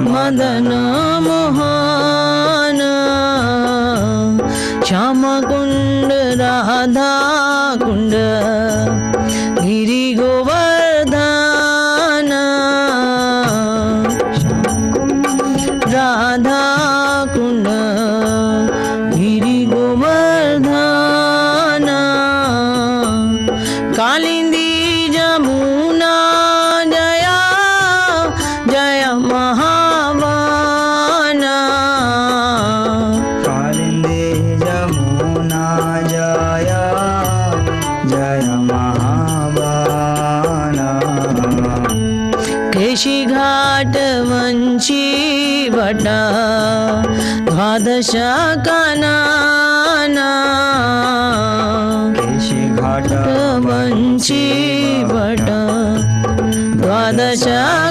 मदन मोहन, श्याम कुंड राधा कुंड गिरि गोवर्धन, राधा कुंड गिरि गोवर्धन, कालिंदी जमुना जया जय महावाना, कालिंदी जमुना जया जय महावाना, केशी घाट वंशी वटा द्वादश कानना, केशी घाट वंशी वटा द्वादश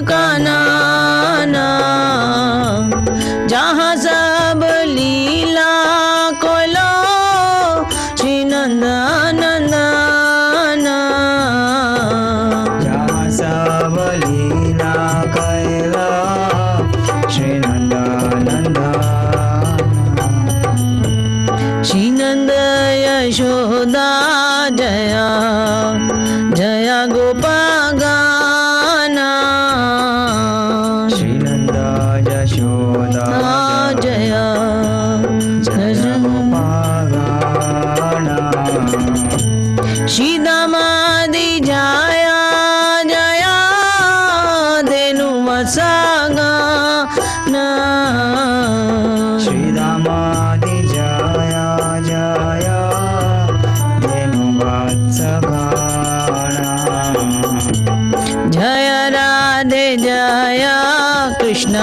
कानना, जहाँ सब लीला कोलो श्री नंद नंदना, जहाँ सब लीला कैला श्री नंदानंदा, श्री नंद यशोदा जया जया गोपागाना, श्री नंदा यशोदा जया जय गोपागाना, श्री दामादि जया जया धेनु वत्सगाना, श्री दामादि जया जया धेनु वत्सगाना, जय राधे जय कृष्ण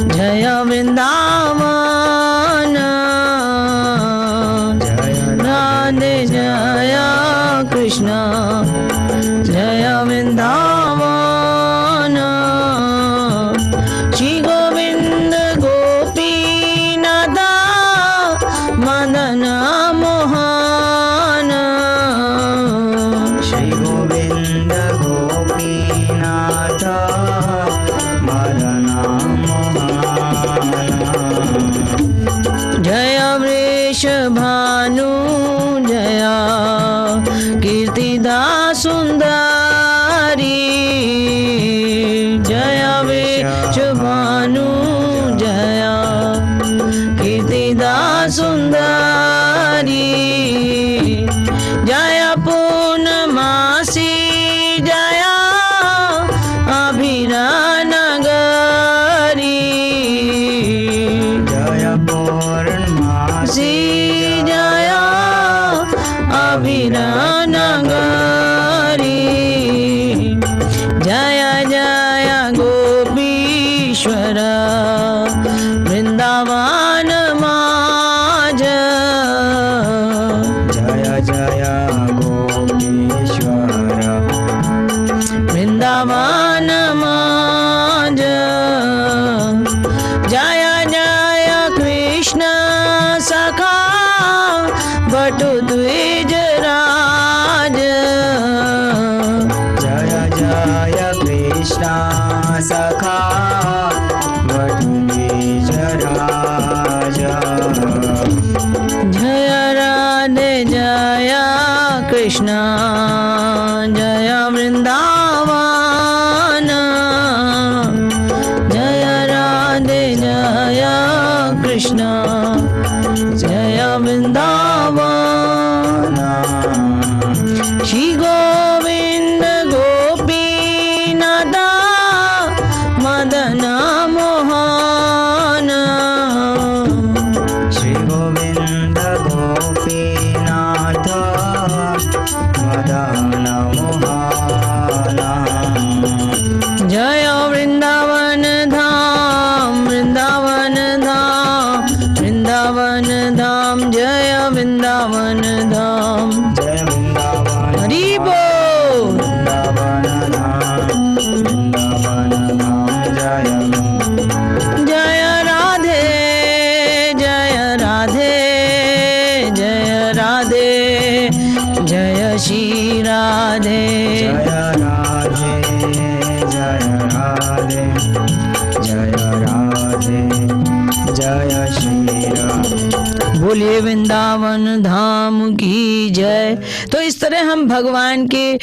जय वृंदावन, राधे जय कृष्ण जय वृंदावन, श्री गोविंद गोपी नादा मदन मोहन, श्री गोविंद गोपीनाथ मदना मोहन, जय वृष भानु जय कीर्तिदा सुंदरी, जय वृष भानु जय कीर्तिदा सुंदरी, जय पूर्णमासी जय अभिरा नगरी, जय पूर्णमासी जय जय वृंदावन श्री गोविंद गोपीनाथ मदन मोहन श्री गोविंद गोपीनाथ मदन मोहन जय वृंदावन धाम वृंदावन धाम वृंदावन धाम जय वृंदावन धाम जय वृंदावन हरि बोल वृंदावन धाम वृंदावन धाम जय राधे जय राधे जय राधे जय श्री राधे जय राधे जय राधे जय राधे जय श्री राधे। बोलिए वृंदावन धाम की जय। तो इस तरह हम भगवान के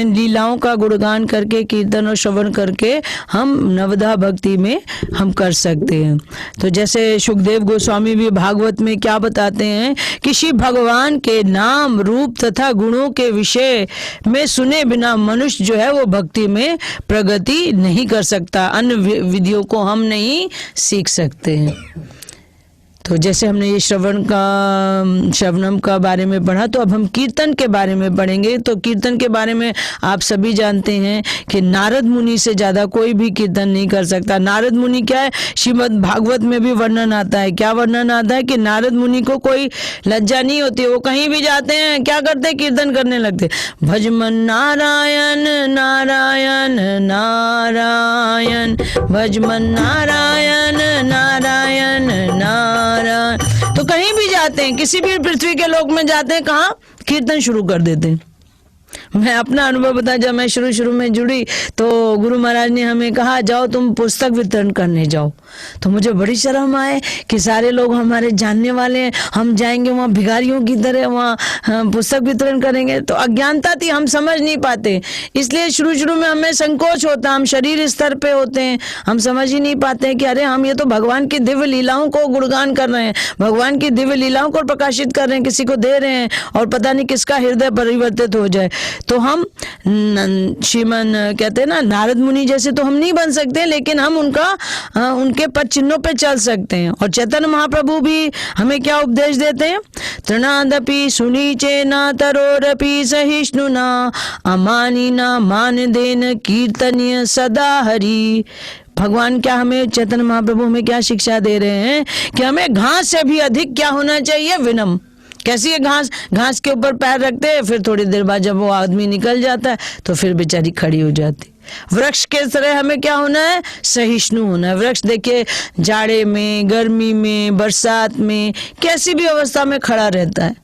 लीलाओं का गुणगान करके कीर्तन और श्रवण करके हम नवधा भक्ति में हम कर सकते हैं। तो जैसे सुखदेव गोस्वामी भी भागवत में क्या बताते हैं कि शिव भगवान के नाम रूप तथा गुणों के विषय में सुने बिना मनुष्य जो है वो भक्ति में प्रगति नहीं कर सकता, अन्य विधियों को हम नहीं सीख सकते हैं। तो जैसे हमने ये श्रवणम का बारे में पढ़ा, तो अब हम कीर्तन के बारे में पढ़ेंगे। तो कीर्तन के बारे में आप सभी जानते हैं कि नारद मुनि से ज्यादा कोई भी कीर्तन नहीं कर सकता। नारद मुनि क्या है, श्रीमद् भागवत में भी वर्णन आता है। क्या वर्णन आता है कि नारद मुनि को कोई लज्जा नहीं होती, वो कहीं भी जाते हैं क्या करते हैं, कीर्तन करने लगते। भजमन नारायण नारायण नारायण भजमन नारायण नारायण नारायण। तो कहीं भी जाते हैं, किसी भी पृथ्वी के लोक में जाते हैं, कहाँ कीर्तन शुरू कर देते हैं। मैं अपना अनुभव बता, जब मैं शुरू में जुड़ी तो गुरु महाराज ने हमें कहा जाओ तुम पुस्तक वितरण करने जाओ। तो मुझे बड़ी शर्म आए कि सारे लोग हमारे जानने वाले हैं, हम जाएंगे वहाँ भिखारियों की तरह वहाँ पुस्तक वितरण करेंगे। तो अज्ञानता थी, हम समझ नहीं पाते, इसलिए शुरू में हमें संकोच होता, हम शरीर स्तर पे होते हैं, हम समझ ही नहीं पाते हैं कि अरे हम ये तो भगवान की दिव्य लीलाओं को गुणगान कर रहे हैं, भगवान की दिव्य लीलाओं को प्रकाशित कर रहे हैं, किसी को दे रहे हैं और पता नहीं किसका हृदय परिवर्तित हो जाए। तो हम श्रीमन कहते हैं ना, नारद मुनि जैसे तो हम नहीं बन सकते, लेकिन हम उनके पद चिन्हों पे चल सकते हैं। और चैतन्य महाप्रभु भी हमें क्या उपदेश देते हैं, तृणादपि सुनीचे न तरोरपि सहिष्णुना अमानिना मान देन कीर्तनीय सदा हरि। भगवान क्या हमें, चैतन्य महाप्रभु हमें क्या शिक्षा दे रहे हैं कि हमें घास से भी अधिक क्या होना चाहिए, विनम्र। कैसी है घास के ऊपर पैर रखते हैं, फिर थोड़ी देर बाद जब वो आदमी निकल जाता है तो फिर बेचारी खड़ी हो जाती। वृक्ष के तरह हमें क्या होना है, सहिष्णु होना है। वृक्ष देखिए जाड़े में, गर्मी में, बरसात में, कैसी भी अवस्था में खड़ा रहता है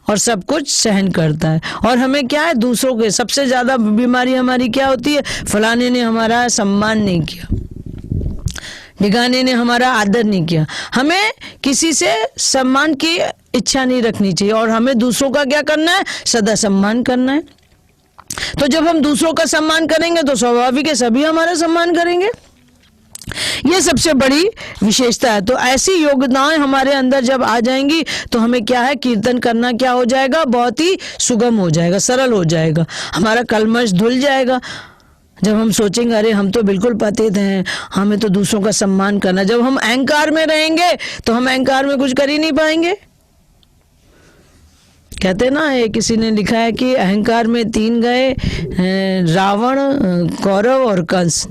और सब कुछ सहन करता है। और हमें क्या है, दूसरों के सबसे ज्यादा बीमारी हमारी क्या होती है, फलाने ने हमारा सम्मान नहीं किया, निगाने ने हमारा आदर नहीं किया। हमें किसी से सम्मान की इच्छा नहीं रखनी चाहिए और हमें दूसरों का क्या करना है, सदा सम्मान करना है। तो जब हम दूसरों का सम्मान करेंगे तो स्वाभाविक है सभी हमारा सम्मान करेंगे। ये सबसे बड़ी विशेषता है। तो ऐसी योग्यताएं हमारे अंदर जब आ जाएंगी तो हमें क्या है, कीर्तन करना क्या हो जाएगा, बहुत ही सुगम हो जाएगा, सरल हो जाएगा, हमारा कलमश धुल जाएगा। जब हम सोचेंगे अरे हम तो बिल्कुल पतित हैं, हमें तो दूसरों का सम्मान करना। जब हम अहंकार में रहेंगे तो हम अहंकार में कुछ कर ही नहीं पाएंगे। कहते ना, ये किसी ने लिखा है कि अहंकार में 3 गए, रावण, कौरव और कंस।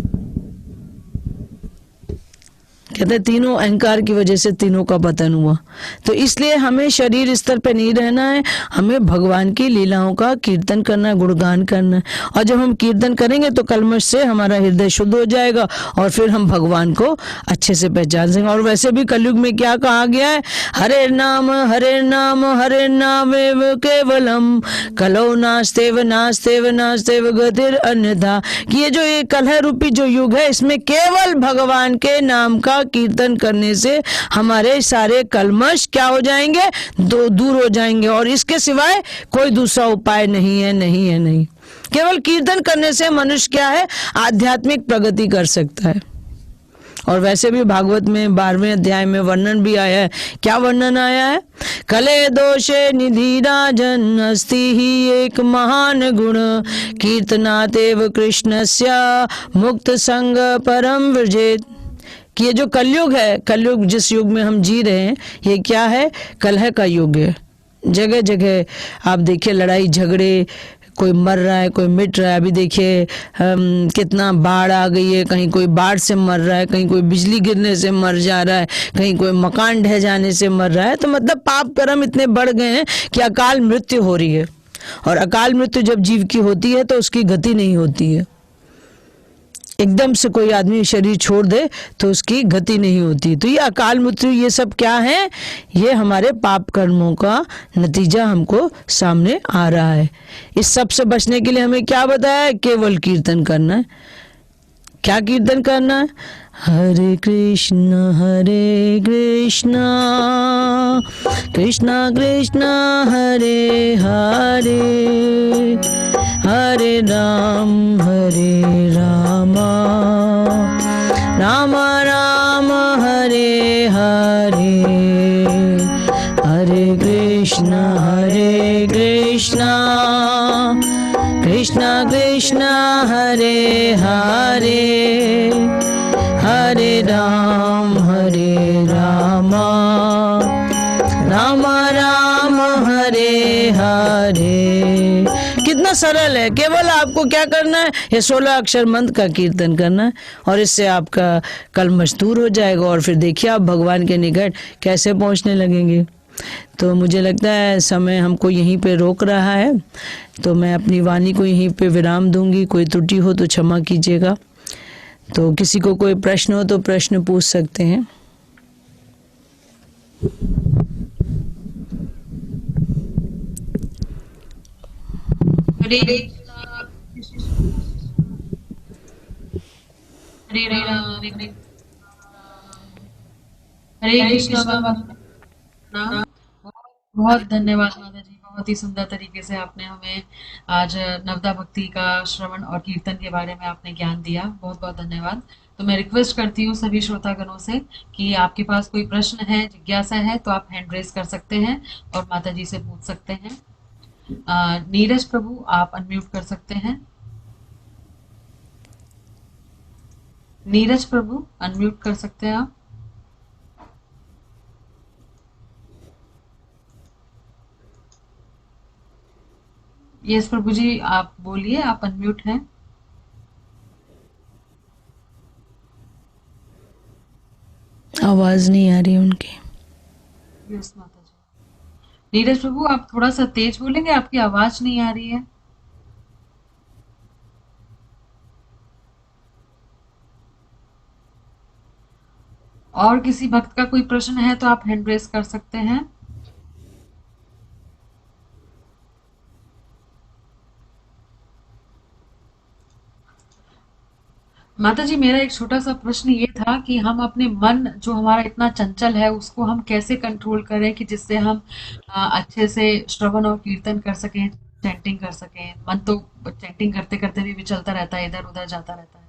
कहते तीनों अहंकार की वजह से तीनों का पतन हुआ। तो इसलिए हमें शरीर स्तर पे नहीं रहना है, हमें भगवान की लीलाओं का कीर्तन करना, गुणगान करना है। और जब हम कीर्तन करेंगे तो कलमश से हमारा हृदय शुद्ध हो जाएगा और फिर हम भगवान को अच्छे से पहचान सकेंगे। और वैसे भी कलयुग में क्या कहा गया है, हरे नाम हरे नाम हरे नाम केवलम कलौ नास्तेव नास्तेव नास्तेव गतिर अन्यथा। कि ये जो ये कलह रूपी जो युग है, इसमें केवल भगवान के नाम का कीर्तन करने से हमारे सारे कलमश क्या हो जाएंगे, दूर हो जाएंगे। और इसके सिवाय कोई दूसरा उपाय नहीं है, नहीं है, नहीं। केवल कीर्तन करने से मनुष्य क्या है, आध्यात्मिक प्रगति कर सकता है। और वैसे भी भागवत में 12वें अध्याय में वर्णन भी आया है। क्या वर्णन आया है? कले दोषे निधि राजन अस्ति ही एक महान गुण कीर्तनातेव कृष्णस्य मुक्त संग परम व्रजेत। कि ये जो कलयुग है, कलयुग जिस युग में हम जी रहे हैं, ये क्या है? कलह का युग है। जगह जगह आप देखिए लड़ाई झगड़े, कोई मर रहा है, कोई मिट रहा है। अभी देखिए कितना बाढ़ आ गई है, कहीं कोई बाढ़ से मर रहा है, कहीं कोई बिजली गिरने से मर जा रहा है, कहीं कोई मकान ढह जाने से मर रहा है। तो मतलब पाप कर्म इतने बढ़ गए हैं कि अकाल मृत्यु हो रही है। और अकाल मृत्यु जब जीव की होती है तो उसकी गति नहीं होती है। एकदम से कोई आदमी शरीर छोड़ दे तो उसकी गति नहीं होती। तो ये अकाल मृत्यु, ये सब क्या है? ये हमारे पाप कर्मों का नतीजा हमको सामने आ रहा है। इस सब से बचने के लिए हमें क्या बताया? केवल कीर्तन करना है। क्या कीर्तन करना है? हरे कृष्ण कृष्ण कृष्ण हरे हरे, हरे राम राम राम हरे हरे, हरे कृष्ण कृष्ण कृष्ण हरे हरे, हरे राम राम राम हरे हरे। कितना सरल है। केवल आपको क्या करना है? ये 16 अक्षर मंत्र का कीर्तन करना है और इससे आपका कलमश दूर हो जाएगा। और फिर देखिए आप भगवान के निकट कैसे पहुंचने लगेंगे। तो मुझे लगता है समय हमको यहीं पे रोक रहा है, तो मैं अपनी वाणी को यहीं पे विराम दूंगी। कोई त्रुटि हो तो क्षमा कीजिएगा। तो किसी को कोई प्रश्न हो तो प्रश्न पूछ सकते हैं। हरे राम हरे कृष्ण बाबा। बहुत धन्यवाद माता जी, बहुत ही सुंदर तरीके से आपने हमें आज नवदा भक्ति का श्रवण और कीर्तन के बारे में आपने ज्ञान दिया। बहुत बहुत धन्यवाद। तो मैं रिक्वेस्ट करती हूँ सभी श्रोतागणों से कि आपके पास कोई प्रश्न है, जिज्ञासा है, तो आप हैंड रेज कर सकते हैं और माता जी से पूछ सकते हैं। नीरज प्रभु आप अनम्यूट कर सकते हैं। नीरज प्रभु अनम्यूट कर सकते हैं आप। यस प्रभु जी आप बोलिए, आप अनम्यूट हैं। आवाज नहीं आ रही उनकी। यस माता जी। नीरज प्रभु आप थोड़ा सा तेज बोलेंगे, आपकी आवाज नहीं आ रही है। और किसी भक्त का कोई प्रश्न है तो आप हैंड रेज कर सकते हैं। माता जी मेरा एक छोटा सा प्रश्न ये था कि हम अपने मन जो हमारा इतना चंचल है उसको हम कैसे कंट्रोल करें कि जिससे हम अच्छे से श्रवण और कीर्तन कर सकें, चैंटिंग कर सकें। मन तो चैंटिंग करते करते भी चलता रहता है, इधर उधर जाता रहता है।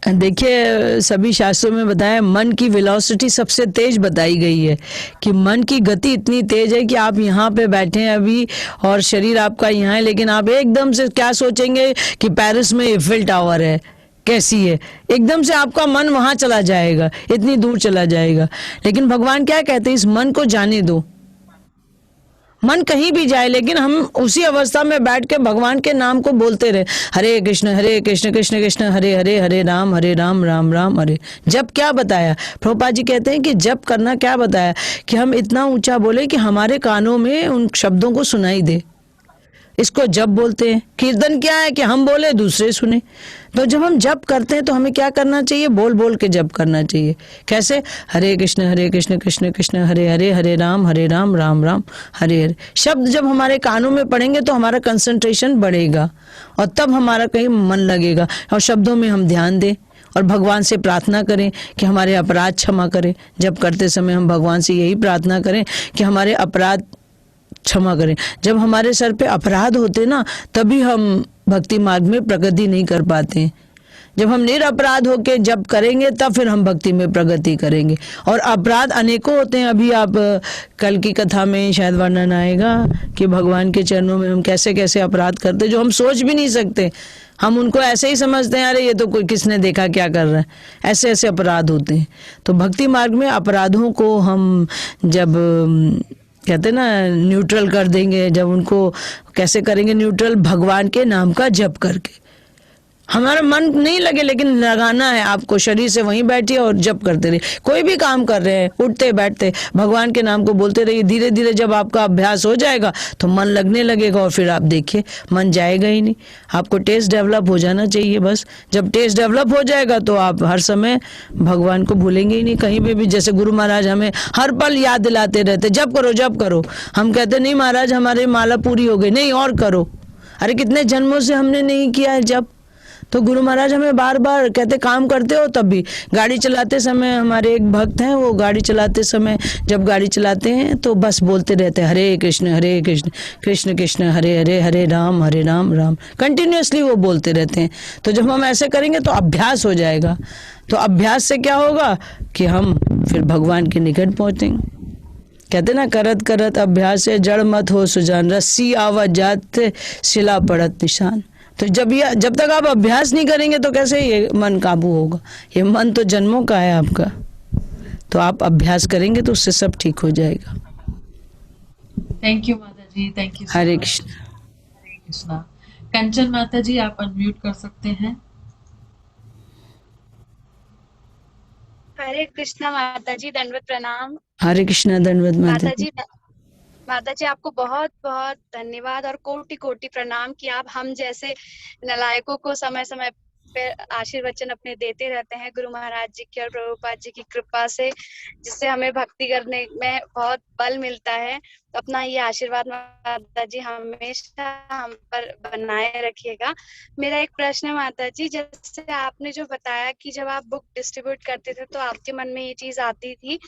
देखिए सभी शास्त्रों में बताया मन की वेलोसिटी सबसे तेज बताई गई है कि मन की गति इतनी तेज है कि आप यहाँ पे बैठे हैं अभी और शरीर आपका यहाँ है, लेकिन आप एकदम से क्या सोचेंगे कि पेरिस में एफिल टावर है, कैसी है, एकदम से आपका मन वहां चला जाएगा, इतनी दूर चला जाएगा। लेकिन भगवान क्या कहते हैं? इस मन को जाने दो। मन कहीं भी जाए लेकिन हम उसी अवस्था में बैठ के भगवान के नाम को बोलते रहे, हरे कृष्ण कृष्ण कृष्ण हरे हरे, हरे राम राम राम हरे। जब क्या बताया प्रभुपाद जी कहते हैं कि जब करना क्या बताया कि हम इतना ऊंचा बोले कि हमारे कानों में उन शब्दों को सुनाई दे। इसको जप बोलते हैं। कीर्तन क्या है कि हम बोले दूसरे सुने। तो जब हम जप करते हैं तो हमें क्या करना चाहिए? बोल बोल के जप करना चाहिए। कैसे? हरे कृष्ण कृष्ण कृष्ण हरे हरे, हरे राम राम राम हरे हरे। शब्द जब हमारे कानों में पड़ेंगे तो हमारा कंसंट्रेशन बढ़ेगा और तब हमारा कहीं मन लगेगा और शब्दों में हम ध्यान दें और भगवान से प्रार्थना करें कि हमारे अपराध क्षमा करें। जब करते समय हम भगवान से यही प्रार्थना करें कि हमारे अपराध क्षमा करें। जब हमारे सर पे अपराध होते ना तभी हम भक्ति मार्ग में प्रगति नहीं कर पाते हैं। जब हम निरपराध होके जब करेंगे तब फिर हम भक्ति में प्रगति करेंगे। और अपराध अनेकों होते हैं। अभी आप कल की कथा में शायद वर्णन आएगा कि भगवान के चरणों में हम कैसे कैसे अपराध करते जो हम सोच भी नहीं सकते। हम उनको ऐसे ही समझते हैं, अरे ये तो कोई किसने देखा क्या कर रहा है, ऐसे ऐसे अपराध होते हैं। तो भक्ति मार्ग में अपराधों को हम जब कहते हैं ना न्यूट्रल कर देंगे, जब उनको कैसे करेंगे न्यूट्रल, भगवान के नाम का जप करके। हमारा मन नहीं लगे लेकिन लगाना है आपको, शरीर से वहीं बैठिए और जप करते रहिए। कोई भी काम कर रहे हैं, उठते बैठते भगवान के नाम को बोलते रहिए। धीरे धीरे जब आपका अभ्यास हो जाएगा तो मन लगने लगेगा और फिर आप देखिए मन जाएगा ही नहीं। आपको टेस्ट डेवलप हो जाना चाहिए बस। जब टेस्ट डेवलप हो जाएगा तो आप हर समय भगवान को भूलेंगे ही नहीं कहीं पे भी। जैसे गुरु महाराज हमें हर पल याद दिलाते रहते, जप करो जप करो। हम कहते नहीं महाराज हमारी माला पूरी हो गई, नहीं और करो। अरे कितने जन्मों से हमने नहीं किया है जप। तो गुरु महाराज हमें बार बार कहते काम करते हो तब भी। गाड़ी चलाते समय हमारे एक भक्त हैं, वो गाड़ी चलाते समय जब गाड़ी चलाते हैं तो बस बोलते रहते हैं हरे कृष्ण कृष्ण कृष्ण हरे हरे, हरे राम राम। कंटिन्यूअसली वो बोलते रहते हैं। तो जब हम ऐसे करेंगे तो अभ्यास हो जाएगा। तो अभ्यास से क्या होगा कि हम फिर भगवान के निकट पहुंचेंगे। कहते ना करत करत अभ्यास से जड़ मत हो सुजान, रस्सी आवाज जात शिला पड़त निशान। तो जब तक आप अभ्यास नहीं करेंगे तो कैसे ये मन काबू होगा। ये मन तो जन्मों का है आपका, तो आप अभ्यास करेंगे तो उससे सब ठीक हो जाएगा। थैंक यू माता जी, थैंक यू। हरे कृष्ण। हरे कृष्णा। कंचन माता जी आप अनम्यूट कर सकते हैं। हरे कृष्णा माता जी, दंडवत प्रणाम। हरे कृष्णा दंडवत माता जी। माता जी आपको बहुत बहुत धन्यवाद और कोटि कोटि प्रणाम कि आप हम जैसे नलायकों को समय समय पे आशीर्वचन अपने देते रहते हैं गुरु महाराज जी की और प्रभुपाद जी की कृपा से, जिससे हमें भक्ति करने में बहुत बल मिलता है। तो अपना ये आशीर्वाद माता जी हमेशा हम पर बनाए रखिएगा। मेरा एक प्रश्न है माता जी, जैसे आपने जो बताया कि जब आप बुक डिस्ट्रीब्यूट करते थे तो आपके मन में ये चीज आती थी,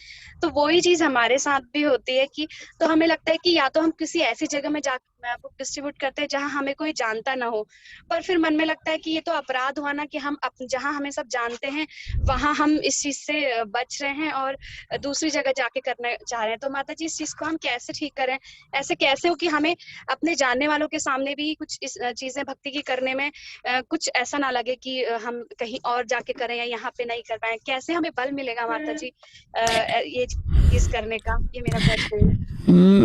तो वही चीज हमारे साथ भी होती है कि तो हमें लगता है कि या तो हम किसी ऐसी जगह में जाकर बुक डिस्ट्रीब्यूट करते हैं जहां हमें कोई जानता ना हो, पर फिर मन में लगता है कि ये तो अपराध हुआ ना कि हम जहां हमें सब जानते हैं वहां हम इस चीज से बच रहे हैं और दूसरी जगह जाके करना चाह रहे हैं। तो माता जी इस चीज को हम कैसे ठीक करें? ऐसे कैसे हो कि हमें अपने जानने वालों के सामने भी कुछ इस चीजें भक्ति की करने में कुछ ऐसा ना लगे कि हम कहीं और जाके करें या यहाँ पे नहीं कर पाए। कैसे हमें बल मिलेगा माता जी ये चीज करने का? ये मेरा प्रश्न है।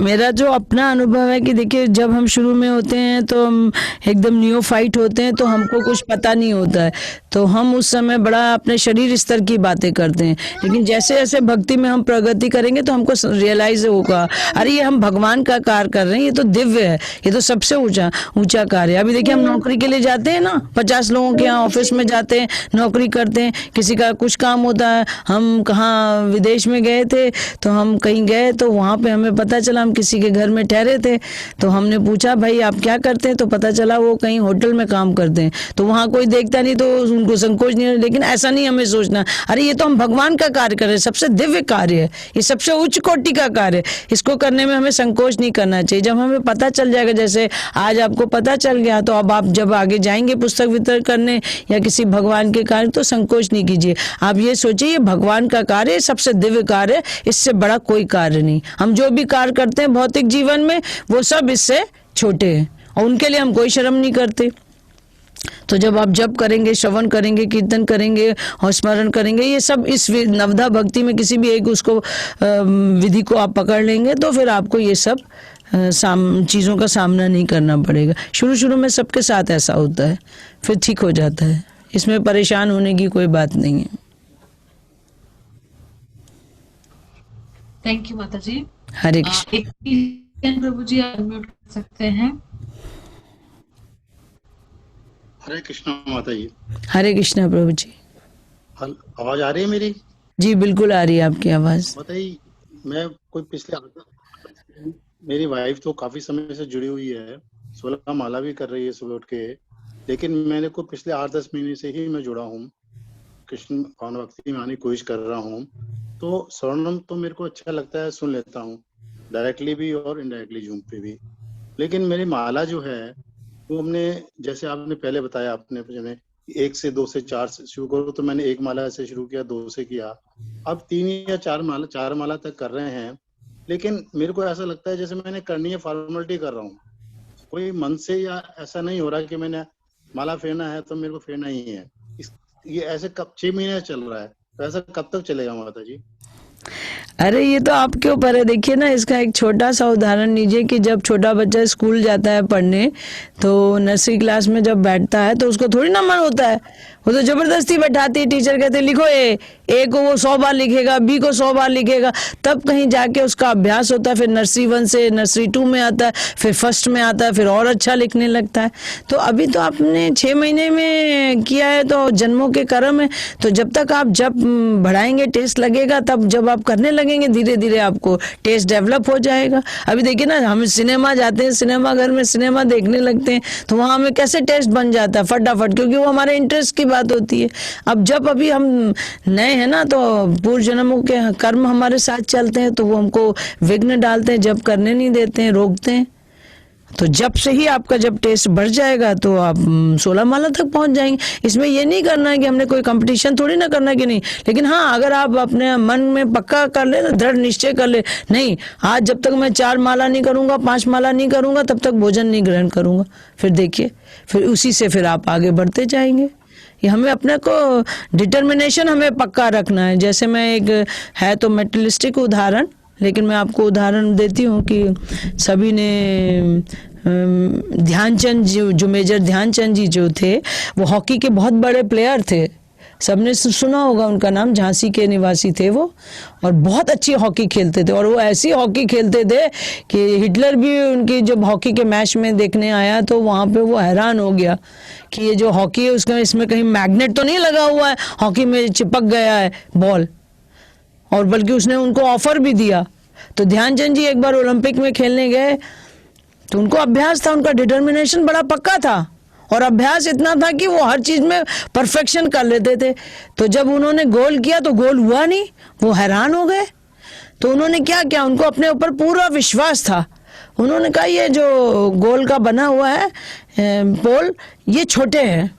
मेरा जो अपना अनुभव है कि देखिए जब हम शुरू में होते हैं तो हम एकदम न्यूफाइट होते हैं, तो हमको कुछ पता नहीं होता है, तो हम उस समय बड़ा अपने शरीर स्तर की बातें करते हैं। लेकिन जैसे जैसे भक्ति में हम प्रगति करेंगे तो हमको रियलाइज होगा अरे ये हम भगवान का कार्य कर रहे हैं, ये तो दिव्य है, ये तो सबसे ऊंचा कार्य है। अभी देखिए हम नौकरी के लिए जाते हैं ना, 50 लोगों के यहाँ ऑफिस में जाते हैं, नौकरी करते हैं, किसी का कुछ काम होता है। हम कहाँ विदेश में गए थे, तो हम कहीं गए तो वहाँ पे हमें पता चला, हम किसी के घर में ठहरे थे, तो हमने पूछा भाई आप क्या करते हैं, तो पता चला वो कहीं होटल में काम करते हैं। तो वहाँ कोई देखता नहीं तो उनको संकोच नहीं, लेकिन ऐसा नहीं हमें सोचना अरे ये तो हम भगवान का कार्य कर रहे हैं, सबसे दिव्य कार्य है, ये सबसे उच्च कोटि का कार्य है, इसको करने में हमें संकोच नहीं करना चाहिए। जब हमें पता चल जाएगा, जैसे आज आपको पता चल गया, तो अब आप जब आगे जाएंगे पुस्तक वितरण करने या किसी भगवान के कार्य, तो संकोच नहीं कीजिए। आप ये सोचिए ये भगवान का कार्य सबसे दिव्य कार्य है, इससे बड़ा कोई कार्य नहीं। हम जो भी कार्य करते हैं भौतिक जीवन में वो सब इससे छोटे हैं और उनके लिए हम कोई शर्म नहीं करते। तो जब आप जप करेंगे, श्रवण करेंगे, कीर्तन करेंगे और स्मरण करेंगे, ये सब इस नवधा भक्ति में किसी भी एक उसको विधि को आप पकड़ लेंगे, तो फिर आपको ये सब चीज़ों का सामना नहीं करना पड़ेगा। शुरू शुरू में सबके साथ ऐसा होता है, फिर ठीक हो जाता है, इसमें परेशान होने की कोई बात नहीं है। थैंक यू माता जी। हरे कृष्ण। प्रभु जी आप म्यूट कर सकते हैं। हरे कृष्णा माता जी। हरे कृष्णा प्रभु जी। आवाज आ रही है मेरी? जी बिल्कुल आ रही है आपकी आवाज। बताइए, मैं कोई मेरी वाइफ तो काफी समय से जुड़ी हुई है, 16 माला भी कर रही है सुबह उठ के, लेकिन मैंने को पिछले 8-10 महीने से ही मैं जुड़ा हूँ, कृष्ण भावना भक्ति में आने की कोशिश कर रहा हूँ। तो स्वर्णम तो मेरे को अच्छा लगता है, सुन लेता हूँ डायरेक्टली भी और इनडायरेक्टली जूम पे भी। लेकिन मेरी माला जो है वो हमने, जैसे आपने पहले बताया, आपने 1 से 2 से 4 से शुरू करो, तो मैंने 1 माला से शुरू किया, 2 से किया, अब 3 या 4 माला तक कर रहे हैं। लेकिन मेरे को ऐसा लगता है जैसे मैंने करनी है, फॉर्मेलिटी कर रहा हूँ, कोई मन से या ऐसा नहीं हो रहा कि मैंने माला फेरना है तो मेरे को फेरना ही है। ये ऐसे कब 6 महीने चल रहा है, तो ऐसा कब तक चलेगा माता जी? अरे ये तो आपके ऊपर है। देखिए ना, इसका एक छोटा सा उदाहरण लीजिए कि जब छोटा बच्चा स्कूल जाता है पढ़ने, तो नर्सरी क्लास में जब बैठता है तो उसको थोड़ी ना मन होता है, वो तो जबरदस्ती बैठाती है। टीचर कहते लिखो ए को वो 100 बार लिखेगा, बी को 100 बार लिखेगा, तब कहीं जाके उसका अभ्यास होता है। फिर नर्सरी 1 से नर्सरी 2 में आता है, फिर फर्स्ट में आता है, फिर और अच्छा लिखने लगता है। तो अभी तो आपने 6 महीने में किया है, तो जन्मों के कर्म है। तो जब तक आप जब बढ़ाएंगे, टेस्ट लगेगा, तब जब आप करने लगेंगे धीरे धीरे आपको टेस्ट डेवलप हो जाएगा। अभी देखिए ना, हम सिनेमा जाते हैं, सिनेमा घर में सिनेमा देखने लगते हैं, तो वहाँ हमें कैसे टेस्ट बन जाता है फटाफट, क्योंकि वो हमारे इंटरेस्ट की बात होती है। अब जब अभी हम नए हैं ना, तो पूर्व जन्मों के कर्म हमारे साथ चलते हैं, तो वो हमको विघ्न डालते हैं, जब करने नहीं देते हैं, रोकते हैं। तो जब से ही आपका जब टेस्ट बढ़ जाएगा तो आप 16 माला तक पहुंच जाएंगे। इसमें ये नहीं करना है कि हमने कोई कंपटीशन थोड़ी ना करना है कि नहीं, लेकिन हाँ, अगर आप अपने मन में पक्का कर ले, दृढ़ निश्चय कर ले, नहीं आज जब तक मैं 4 माला नहीं करूंगा, 5 माला नहीं करूंगा, तब तक भोजन नहीं ग्रहण करूंगा। फिर देखिए, फिर उसी से फिर आप आगे बढ़ते जाएंगे। ये हमें अपने को डिटर्मिनेशन हमें पक्का रखना है। जैसे मैं एक है तो मेटलिस्टिक उदाहरण, लेकिन मैं आपको उदाहरण देती हूँ कि सभी ने ध्यानचंद जी, जो मेजर ध्यानचंद जी जो थे, वो हॉकी के बहुत बड़े प्लेयर थे। सबने सुना होगा उनका नाम, झांसी के निवासी थे वो, और बहुत अच्छी हॉकी खेलते थे। और वो ऐसी हॉकी खेलते थे कि हिटलर भी उनकी जब हॉकी के मैच में देखने आया तो वहाँ पे वो हैरान हो गया कि ये जो हॉकी है उसका इसमें कहीं मैग्नेट तो नहीं लगा हुआ है, हॉकी में चिपक गया है बॉल। और बल्कि उसने उनको ऑफर भी दिया। तो ध्यानचंद जी एक बार ओलंपिक में खेलने गए, तो उनको अभ्यास था, उनका डिटर्मिनेशन बड़ा पक्का था, और अभ्यास इतना था कि वो हर चीज में परफेक्शन कर लेते थे। तो जब उन्होंने गोल किया तो गोल हुआ नहीं, वो हैरान हो गए। तो उन्होंने क्या किया, उनको अपने ऊपर पूरा विश्वास था। उन्होंने कहा ये जो गोल का बना हुआ है पोल, ये छोटे हैं।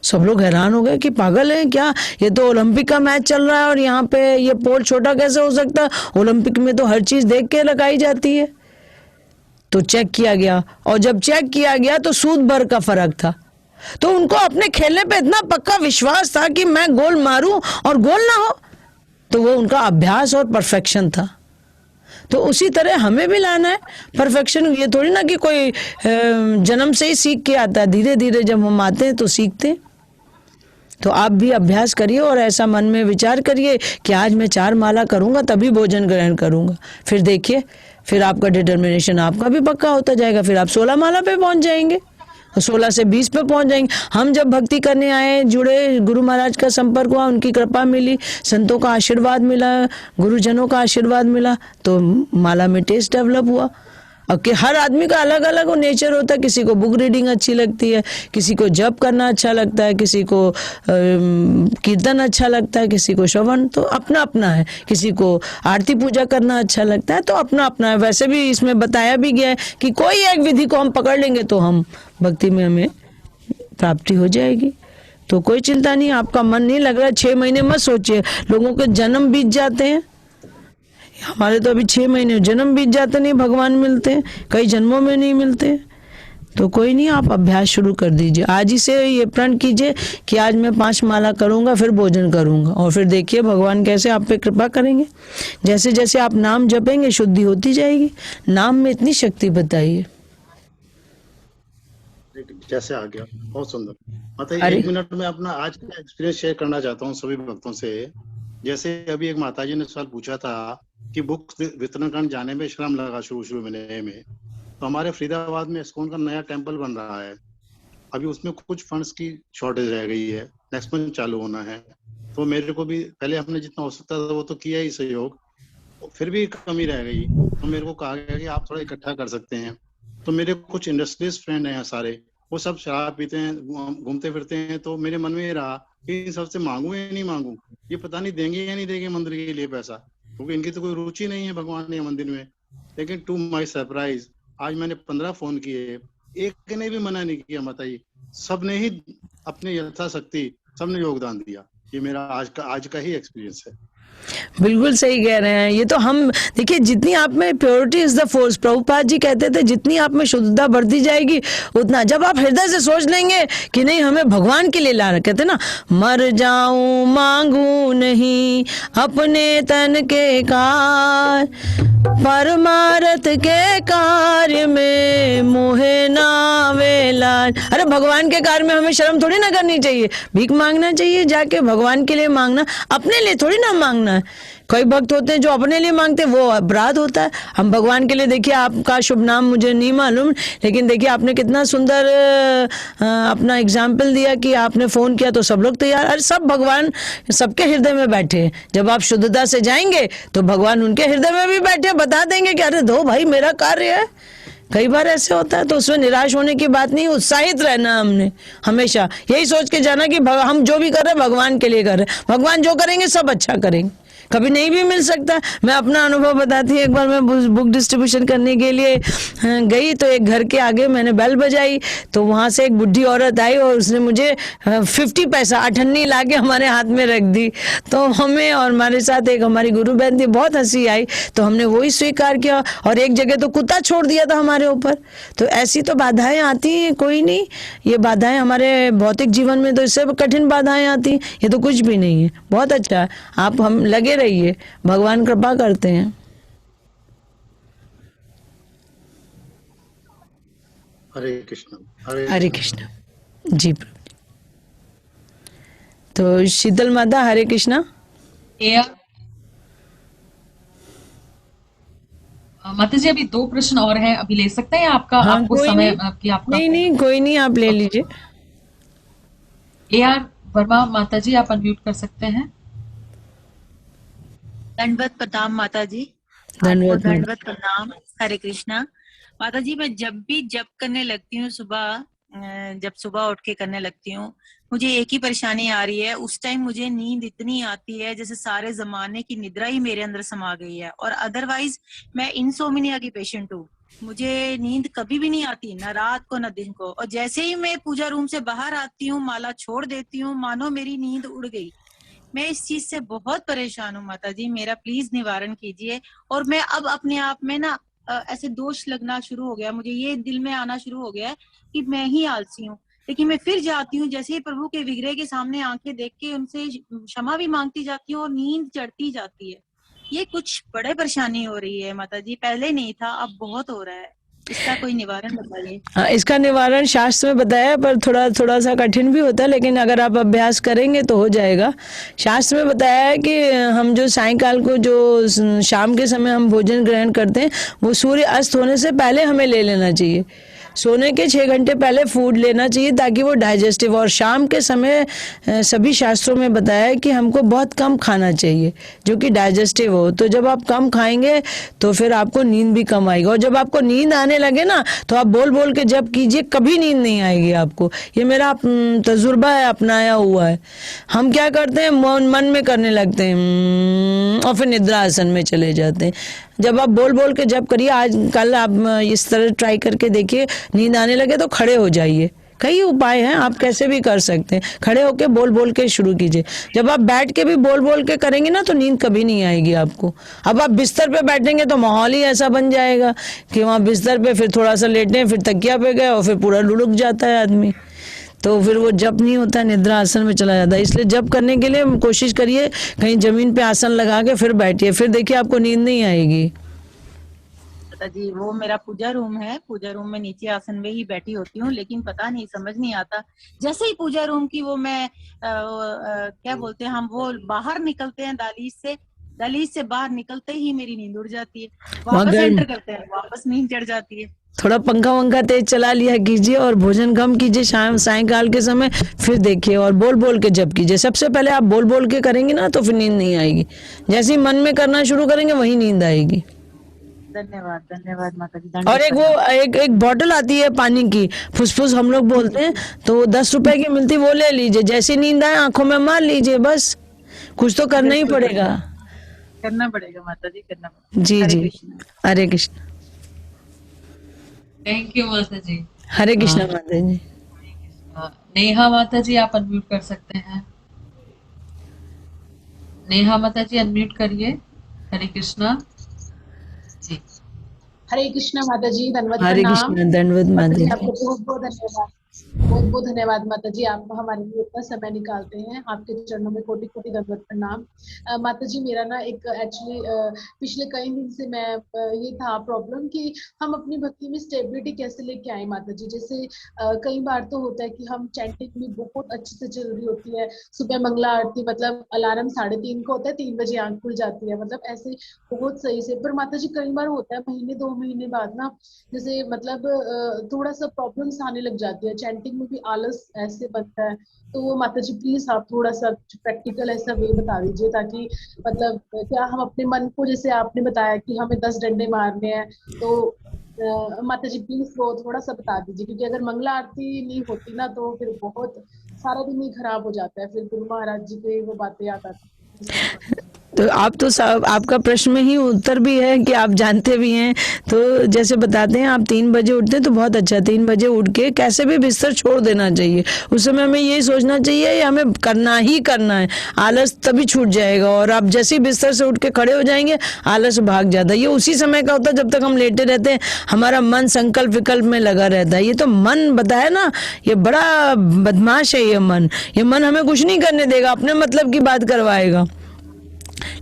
सब लोग हैरान हो गए कि पागल है क्या, ये तो ओलंपिक का मैच चल रहा है और यहाँ पे ये पोल छोटा कैसे हो सकता है, ओलंपिक में तो हर चीज देख के लगाई जाती है। तो चेक किया गया, और जब चेक किया गया तो सूद भर का फर्क था। तो उनको अपने खेलने पे इतना पक्का विश्वास था कि मैं गोल मारूं और गोल ना हो, तो वो उनका अभ्यास और परफेक्शन था। तो उसी तरह हमें भी लाना है परफेक्शन। ये थोड़ी ना कि कोई जन्म से ही सीख के आता है, धीरे धीरे जब हम आते हैं तो सीखते हैं। तो आप भी अभ्यास करिए और ऐसा मन में विचार करिए कि आज मैं 4 माला करूंगा तभी भोजन ग्रहण करूंगा। फिर देखिए, फिर आपका डिटर्मिनेशन आपका भी पक्का होता जाएगा, फिर आप 16 माला पे पहुंच जाएंगे, 16 से 20 पे पहुंच जाएंगे। हम जब भक्ति करने आए, जुड़े, गुरु महाराज का संपर्क हुआ, उनकी कृपा मिली, संतों का आशीर्वाद मिला, गुरुजनों का आशीर्वाद मिला, तो माला में टेस्ट डेवलप हुआ। और कि हर आदमी का अलग अलग नेचर होता है, किसी को बुक रीडिंग अच्छी लगती है, किसी को जप करना अच्छा लगता है, किसी को कीर्तन अच्छा लगता है, किसी को श्रवण, तो अपना अपना है, किसी को आरती पूजा करना अच्छा लगता है, तो अपना अपना है। वैसे भी इसमें बताया भी गया है कि कोई एक विधि को हम पकड़ लेंगे तो हम भक्ति में हमें प्राप्ति हो जाएगी। तो कोई चिंता नहीं, आपका मन नहीं लग रहा, 6 महीने मत सोचिए। लोगों के जन्म बीत जाते हैं, हमारे तो अभी 6 महीने जन्म बीत जाते, नहीं भगवान मिलते, कई जन्मों में नहीं मिलते। तो कोई नहीं, आप अभ्यास शुरू कर दीजिए। आज ही से ये प्रण कीजिए कि आज मैं 5 माला करूंगा, फिर भोजन करूंगा, और फिर देखिए भगवान कैसे आप पे कृपा करेंगे। जैसे जैसे आप नाम जपेंगे शुद्धि होती जाएगी। नाम में इतनी शक्ति बताइए। जैसे आ गया, बहुत सुंदर। मतलब 1 मिनट में अपना आज का एक्सपीरियंस शेयर करना चाहता हूँ सभी भक्तों से। जैसे अभी एक माताजी ने सवाल पूछा था कि बुक वितरण करने जाने में श्रम लगा शुरू महीने में, तो हमारे फरीदाबाद में इस्कॉन का नया टेम्पल बन रहा है। अभी उसमें कुछ फंड्स की शॉर्टेज रह गई है, नेक्स्ट मंथ चालू होना है। तो मेरे को भी पहले हमने जितना हो सकता था वो तो किया ही सहयोग, फिर भी कमी रह गई, तो मेरे को कहा गया कि आप थोड़ा इकट्ठा कर सकते हैं। तो मेरे कुछ इंडस्ट्रियलिस्ट फ्रेंड हैं सारे, वो सब शराब पीते हैं, घूमते फिरते हैं। तो मेरे मन में ये रहा कि इन सबसे मांगू या नहीं मांगू, ये पता नहीं देंगे या नहीं देंगे मंदिर के लिए पैसा, क्योंकि इनकी तो कोई रुचि नहीं है भगवान या मंदिर में। लेकिन टू माय सरप्राइज आज मैंने 15 फोन किए, एक ने भी मना नहीं किया माता जी, सबने ही अपने यथाशक्ति सबने योगदान दिया। ये मेरा आज का ही एक्सपीरियंस है। बिल्कुल सही कह रहे हैं। ये तो हम देखिए, जितनी आप में purity is the force, Prabhupada ji कहते थे जितनी आप में शुद्धता बढ़ती जाएगी उतना, जब आप हृदय से सोच लेंगे कि नहीं हमें भगवान के लिए ला रहे, कहते ना मर जाऊं मांगू नहीं अपने तन के कार, परमारथ के कार्य में मोहे ना वेलार। अरे भगवान के कार्य में हमें शर्म थोड़ी ना करनी चाहिए, भीख मांगना चाहिए जाके, भगवान के लिए मांगना, अपने लिए थोड़ी ना मांगना है। कई भक्त होते हैं जो अपने लिए मांगते हैं, वो अपराध होता है। हम भगवान के लिए, देखिए आपका शुभ नाम मुझे नहीं मालूम, लेकिन देखिए आपने कितना सुंदर अपना एग्जाम्पल दिया कि आपने फोन किया तो सब लोग तैयार। अरे सब भगवान सबके हृदय में बैठे हैं। जब आप शुद्धता से जाएंगे तो भगवान उनके हृदय में भी बैठे, बता देंगे कि अरे दो भाई मेरा कार्य है। कई बार ऐसे होता है, तो उसमें निराश होने की बात नहीं, उत्साहित रहना। हमने हमेशा यही सोच के जाना कि हम जो भी कर रहे हैं भगवान के लिए कर रहे हैं, भगवान जो करेंगे सब अच्छा करेंगे। कभी नहीं भी मिल सकता। मैं अपना अनुभव बताती हूँ। एक बार मैं बुक डिस्ट्रीब्यूशन करने के लिए गई, तो एक घर के आगे मैंने बेल बजाई, तो वहाँ से एक बुढ़ी औरत आई और उसने मुझे 50 पैसा अठन्नी ला के हमारे हाथ में रख दी। तो हमें और हमारे साथ एक हमारी गुरु बहन थी, बहुत हंसी आई, तो हमने वही स्वीकार किया। और एक जगह तो कुत्ता छोड़ दिया था हमारे ऊपर। तो ऐसी तो बाधाएं आती हैं, कोई नहीं, ये बाधाएं हमारे भौतिक जीवन में तो इससे कठिन बाधाएं आती हैं, ये तो कुछ भी नहीं है। बहुत अच्छा है, आप हम लगे रहिए, भगवान कृपा करते हैं। हरे कृष्ण। हरे कृष्ण जी प्रभु। तो शीतल माता हरे कृष्णा। माता जी अभी 2 प्रश्न और हैं, अभी ले सकते हैं आपका? हाँ, आपको कोई समय नहीं, कि आपका नहीं कोई नहीं, आप ले लीजिए। AR वर्मा माता जी आप अनम्यूट कर सकते हैं। दंडवत प्रणाम माता जी। धन्यवाद। दंडवत प्रणाम। हरे कृष्णा। माता जी मैं जब भी जप करने लगती हूँ सुबह, जब सुबह उठ के करने लगती हूँ, मुझे एक ही परेशानी आ रही है। उस टाइम मुझे नींद इतनी आती है जैसे सारे जमाने की निद्रा ही मेरे अंदर समा गई है। और अदरवाइज मैं इंसोमिनिया की पेशेंट हूँ, मुझे नींद कभी भी नहीं आती, ना रात को ना दिन को। और जैसे ही मैं पूजा रूम से बाहर आती हूँ, माला छोड़ देती हूँ, मानो मेरी नींद उड़ गई। मैं इस चीज से बहुत परेशान हूँ माता जी, मेरा प्लीज निवारण कीजिए। और मैं अब अपने आप में ना ऐसे दोष लगना शुरू हो गया, मुझे ये दिल में आना शुरू हो गया है कि मैं ही आलसी हूँ। लेकिन मैं फिर जाती हूँ, जैसे ही प्रभु के विग्रह के सामने आंखें देख के उनसे क्षमा भी मांगती जाती हूँ और नींद चढ़ती जाती है। ये कुछ बड़े परेशानी हो रही है माता जी, पहले नहीं था, अब बहुत हो रहा है। इसका कोई निवारण बताइए। हाँ, इसका निवारण शास्त्र में बताया है, पर थोड़ा सा कठिन भी होता है, लेकिन अगर आप अभ्यास करेंगे तो हो जाएगा। शास्त्र में बताया है कि हम जो सायंकाल को, जो शाम के समय हम भोजन ग्रहण करते हैं, वो सूर्य अस्त होने से पहले हमें ले लेना चाहिए। सोने के 6 घंटे पहले फूड लेना चाहिए ताकि वो डाइजेस्टिव। और शाम के समय सभी शास्त्रों में बताया है कि हमको बहुत कम खाना चाहिए जो कि डाइजेस्टिव हो। तो जब आप कम खाएंगे तो फिर आपको नींद भी कम आएगी। और जब आपको नींद आने लगे ना तो आप बोल बोल के जप कीजिए, कभी नींद नहीं आएगी आपको। ये मेरा तजुर्बा है, अपनाया हुआ है। हम क्या करते हैं, मन में करने लगते हैं और फिर निद्रा आसन में चले जाते हैं। जब आप बोल बोल के जप करिए, आज कल आप इस तरह ट्राई करके देखिए, नींद आने लगे तो खड़े हो जाइए। कई उपाय हैं, आप कैसे भी कर सकते हैं। खड़े होके बोल बोल के शुरू कीजिए। जब आप बैठ के भी बोल बोल के करेंगे ना तो नींद कभी नहीं आएगी आपको। अब आप बिस्तर पे बैठेंगे तो माहौल ही ऐसा बन जाएगा कि वहाँ बिस्तर पे फिर थोड़ा सा लेटे, फिर तकिया पे गए और फिर पूरा लुढ़क जाता है आदमी। तो फिर वो जप नहीं होता, निद्रा आसन में चला जाता है। इसलिए जप करने के लिए कोशिश करिए कहीं जमीन पे आसन लगा के फिर बैठिए, फिर देखिए आपको नींद नहीं आएगी। जी वो मेरा पूजा रूम है, पूजा रूम में नीचे आसन में ही बैठी होती हूँ, लेकिन पता नहीं, समझ नहीं आता। जैसे ही पूजा रूम की वो मैं क्या बोलते हैं हम, वो बाहर निकलते हैं दहलीज से बाहर निकलते ही मेरी नींद उड़ जाती है। वापस एंटर करते हैं, वापस नींद चढ़ जाती है। थोड़ा पंखा वंखा तेज चला लिया कीजिए और भोजन कम कीजिए शाम सायंकाल के समय। फिर देखिए और बोल बोल के जप कीजिए। सबसे पहले आप बोल बोल के करेंगे ना तो फिर नींद नहीं आएगी। जैसे ही मन में करना शुरू करेंगे वही नींद आएगी। धन्यवाद, धन्यवाद माता जी। और एक बॉटल आती है पानी की, फुसफुस हम लोग बोलते हैं, तो 10 रुपए की मिलती, वो ले लीजिए। जैसे नींद आए आंखों में मार लीजिए, बस। कुछ तो करना ही पड़ेगा। करना पड़ेगा माता जी, करना पड़ेगा। जी जी, हरे कृष्ण। थैंक यू माता जी। हरे कृष्णा माता जी। नेहा माता जी आप अनम्यूट कर सकते हैं। नेहा माता जी अनम्यूट करिए। हरे कृष्णा जी। हरे कृष्णा माता जी, दंडवत हरे प्रणाम। कृष्णा दंडवत माता माता जी जी। आपको बहुत बहुत धन्यवाद, बहुत बहुत धन्यवाद माता जी, आप हमारे लिए इतना समय निकालते हैं। आपके चरणों में कोटि कोटि दंडवत प्रणाम। माता जी मेरा ना एक एक्चुअली पिछले कई दिन से मैं ये था प्रॉब्लम कि हम अपनी भक्ति में स्टेबिलिटी कैसे लेके आए माता जी। जैसे कई बार तो होता है कि हम चैंटिंग भी बहुत अच्छे से चल रही होती है, सुबह मंगला आरती मतलब अलार्म 3:30 को होता है, 3 बजे आंख खुल जाती है, मतलब ऐसे बहुत सही से। पर माता जी कई बार होता है महीने 2 महीने बाद ना जैसे मतलब थोड़ा सा प्रॉब्लम्स आने लग जाती है, चैंटिंग में भी आलस ऐसे बनता है। तो वो माता जी प्लीज आप थोड़ा सा प्रैक्टिकल ऐसा वे बता दीजिए, ताकि मतलब क्या हम अपने मन को, जैसे आपने बताया कि हमें 10 डंडे मारने हैं, तो माता जी प्लीज वो थोड़ा सा बता दीजिए, क्योंकि अगर मंगला आरती नहीं होती ना तो फिर बहुत सारा दिन ही खराब हो जाता है, फिर गुरु महाराज जी के वो बातें याद आती है। तो आप तो सब, आपका प्रश्न में ही उत्तर भी है कि आप जानते भी हैं। तो जैसे बताते हैं आप 3 बजे उठते हैं तो बहुत अच्छा, 3 बजे उठ के कैसे भी बिस्तर छोड़ देना चाहिए। उस समय हमें यही सोचना चाहिए ये हमें करना ही करना है, आलस तभी छूट जाएगा। और आप जैसे ही बिस्तर से उठ के खड़े हो जाएंगे आलस भाग जाता है। ये उसी समय का होता है जब तक हम लेटे रहते हैं, हमारा मन संकल्प विकल्प में लगा रहता है। ये तो मन बताया ना, ये बड़ा बदमाश है ये मन हमें कुछ नहीं करने देगा, अपने मतलब की बात करवाएगा।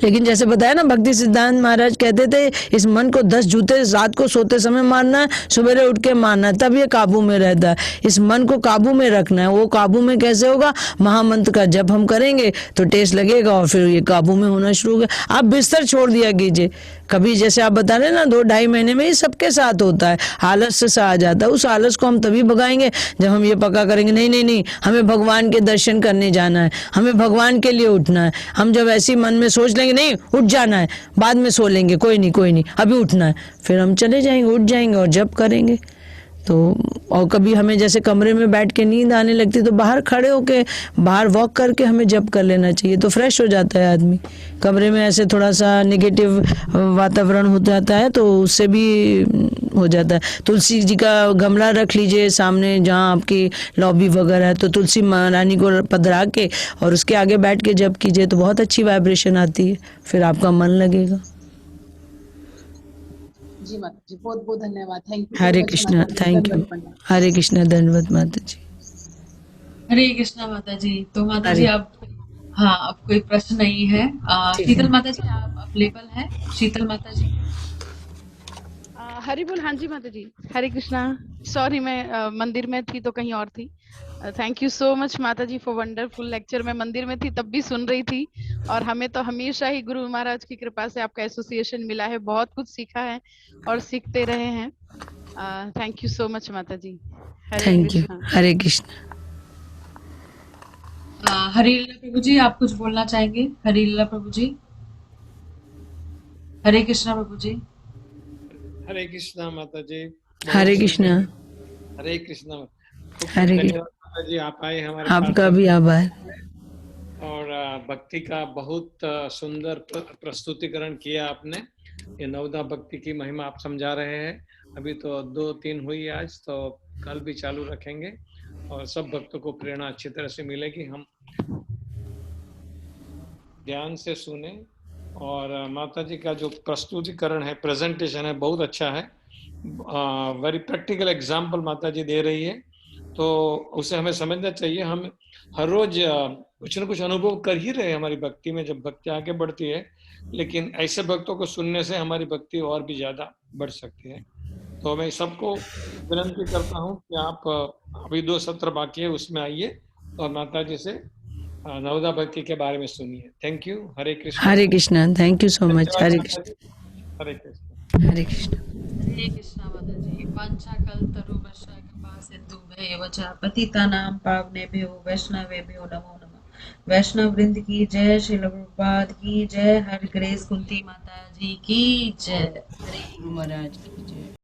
लेकिन जैसे बताया ना, भक्ति सिद्धांत महाराज कहते थे इस मन को 10 जूते रात को सोते समय मारना है, सवेरे उठ के मारना है, तब ये काबू में रहता है। इस मन को काबू में रखना है। वो काबू में कैसे होगा? महामंत्र का जब हम करेंगे तो टेस्ट लगेगा और फिर ये काबू में होना शुरू होगा। आप बिस्तर छोड़ दिया कीजिए। कभी जैसे आप बता रहे ना 2-2.5 महीने में ये सबके साथ होता है, आलस से आ जाता है। उस आलस को हम तभी भगाएंगे जब हम ये पक्का करेंगे नहीं नहीं नहीं, हमें भगवान के दर्शन करने जाना है, हमें भगवान के लिए उठना है। हम जब ऐसी मन में सोच लेंगे नहीं उठ जाना है, बाद में सो लेंगे, कोई नहीं अभी उठना है, फिर हम चले जाएंगे, उठ जाएंगे और जब करेंगे। तो और कभी हमें जैसे कमरे में बैठ के नींद आने लगती तो बाहर खड़े होके बाहर वॉक करके हमें जप कर लेना चाहिए, तो फ्रेश हो जाता है आदमी। कमरे में ऐसे थोड़ा सा नेगेटिव वातावरण हो जाता है तो उससे भी हो जाता है। तुलसी जी का गमला रख लीजिए सामने जहाँ आपकी लॉबी वगैरह है, तो तुलसी महारानी को पधरा के और उसके आगे बैठ के जप कीजिए तो बहुत अच्छी वाइब्रेशन आती है, फिर आपका मन लगेगा। जी माता जी बहुत बहुत धन्यवाद, thank you. Hare Krishna, thank you. Hare Krishna, धन्यवाद माता जी। हरे कृष्णा माता जी। तो माता जी हरे- आप, हाँ अब कोई प्रश्न नहीं है। ठीक शीतल है। माता जी आप अवेलेबल हैं? शीतल माता जी। हरि बोल। हाँ जी माता जी, हरे कृष्णा। सॉरी मैं मंदिर में थी तो कहीं और थी। थैंक यू सो मच माता जी फॉर वंडरफुल लेक्चर। मैं मंदिर में थी तब भी सुन रही थी, और हमें तो हमेशा ही गुरु महाराज की कृपा से आपका एसोसिएशन मिला है, बहुत कुछ सीखा है और सीखते रहे हैं। थैंक यू सो मच माता जी। हरे थैंक यू। कृष्णा। हरे कृष्णा। हरिलीला प्रभु जी आप कुछ बोलना चाहेंगे? हरिलीला प्रभु जी। हरे कृष्णा प्रभु जी। हरे कृष्णा माता जी। हरे कृष्णा। हरे कृष्णा। हरे धन्यवाद माता जी, आप आए हमारे आपका भी आभार। और भक्ति का बहुत सुंदर प्रस्तुतिकरण किया आपने। ये नवदा भक्ति की महिमा आप समझा रहे हैं। अभी तो 2-3 हुई आज, तो कल भी चालू रखेंगे और सब भक्तों को प्रेरणा अच्छी तरह से मिलेगी। हम ध्यान से सुने। और माता जी का जो प्रस्तुतिकरण है, प्रेजेंटेशन है, बहुत अच्छा है। वेरी प्रैक्टिकल एग्जाम्पल माता जी दे रही है, तो उसे हमें समझना चाहिए। हम हर रोज कुछ न कुछ अनुभव कर ही रहे हैं हमारी भक्ति में, जब भक्ति आगे बढ़ती है। लेकिन ऐसे भक्तों को सुनने से हमारी भक्ति और भी ज्यादा बढ़ सकती है। तो मैं सबको विनती करता हूँ कि आप अभी 2 सत्र बाकी है उसमें आइए और माता जी से नवदा भक्ति के बारे में सुनिए। Thank you. Hare Krishna. Hare Krishna. Thank you so much. Hare Krishna. Hare Krishna. Hare Krishna. Hare Krishna माता जी। वाञ्छाकल्पतरुभ्यश्च कृपा सिन्धुभ्येव च पतितानां पावनेभ्यो वैष्णवेभ्यो नमो नमः। वैष्णव वृंद की जय, श्रील प्रभुपाद की जय, हर ग्रेस कुंती माता जी की जय। हरे महाराज की जय।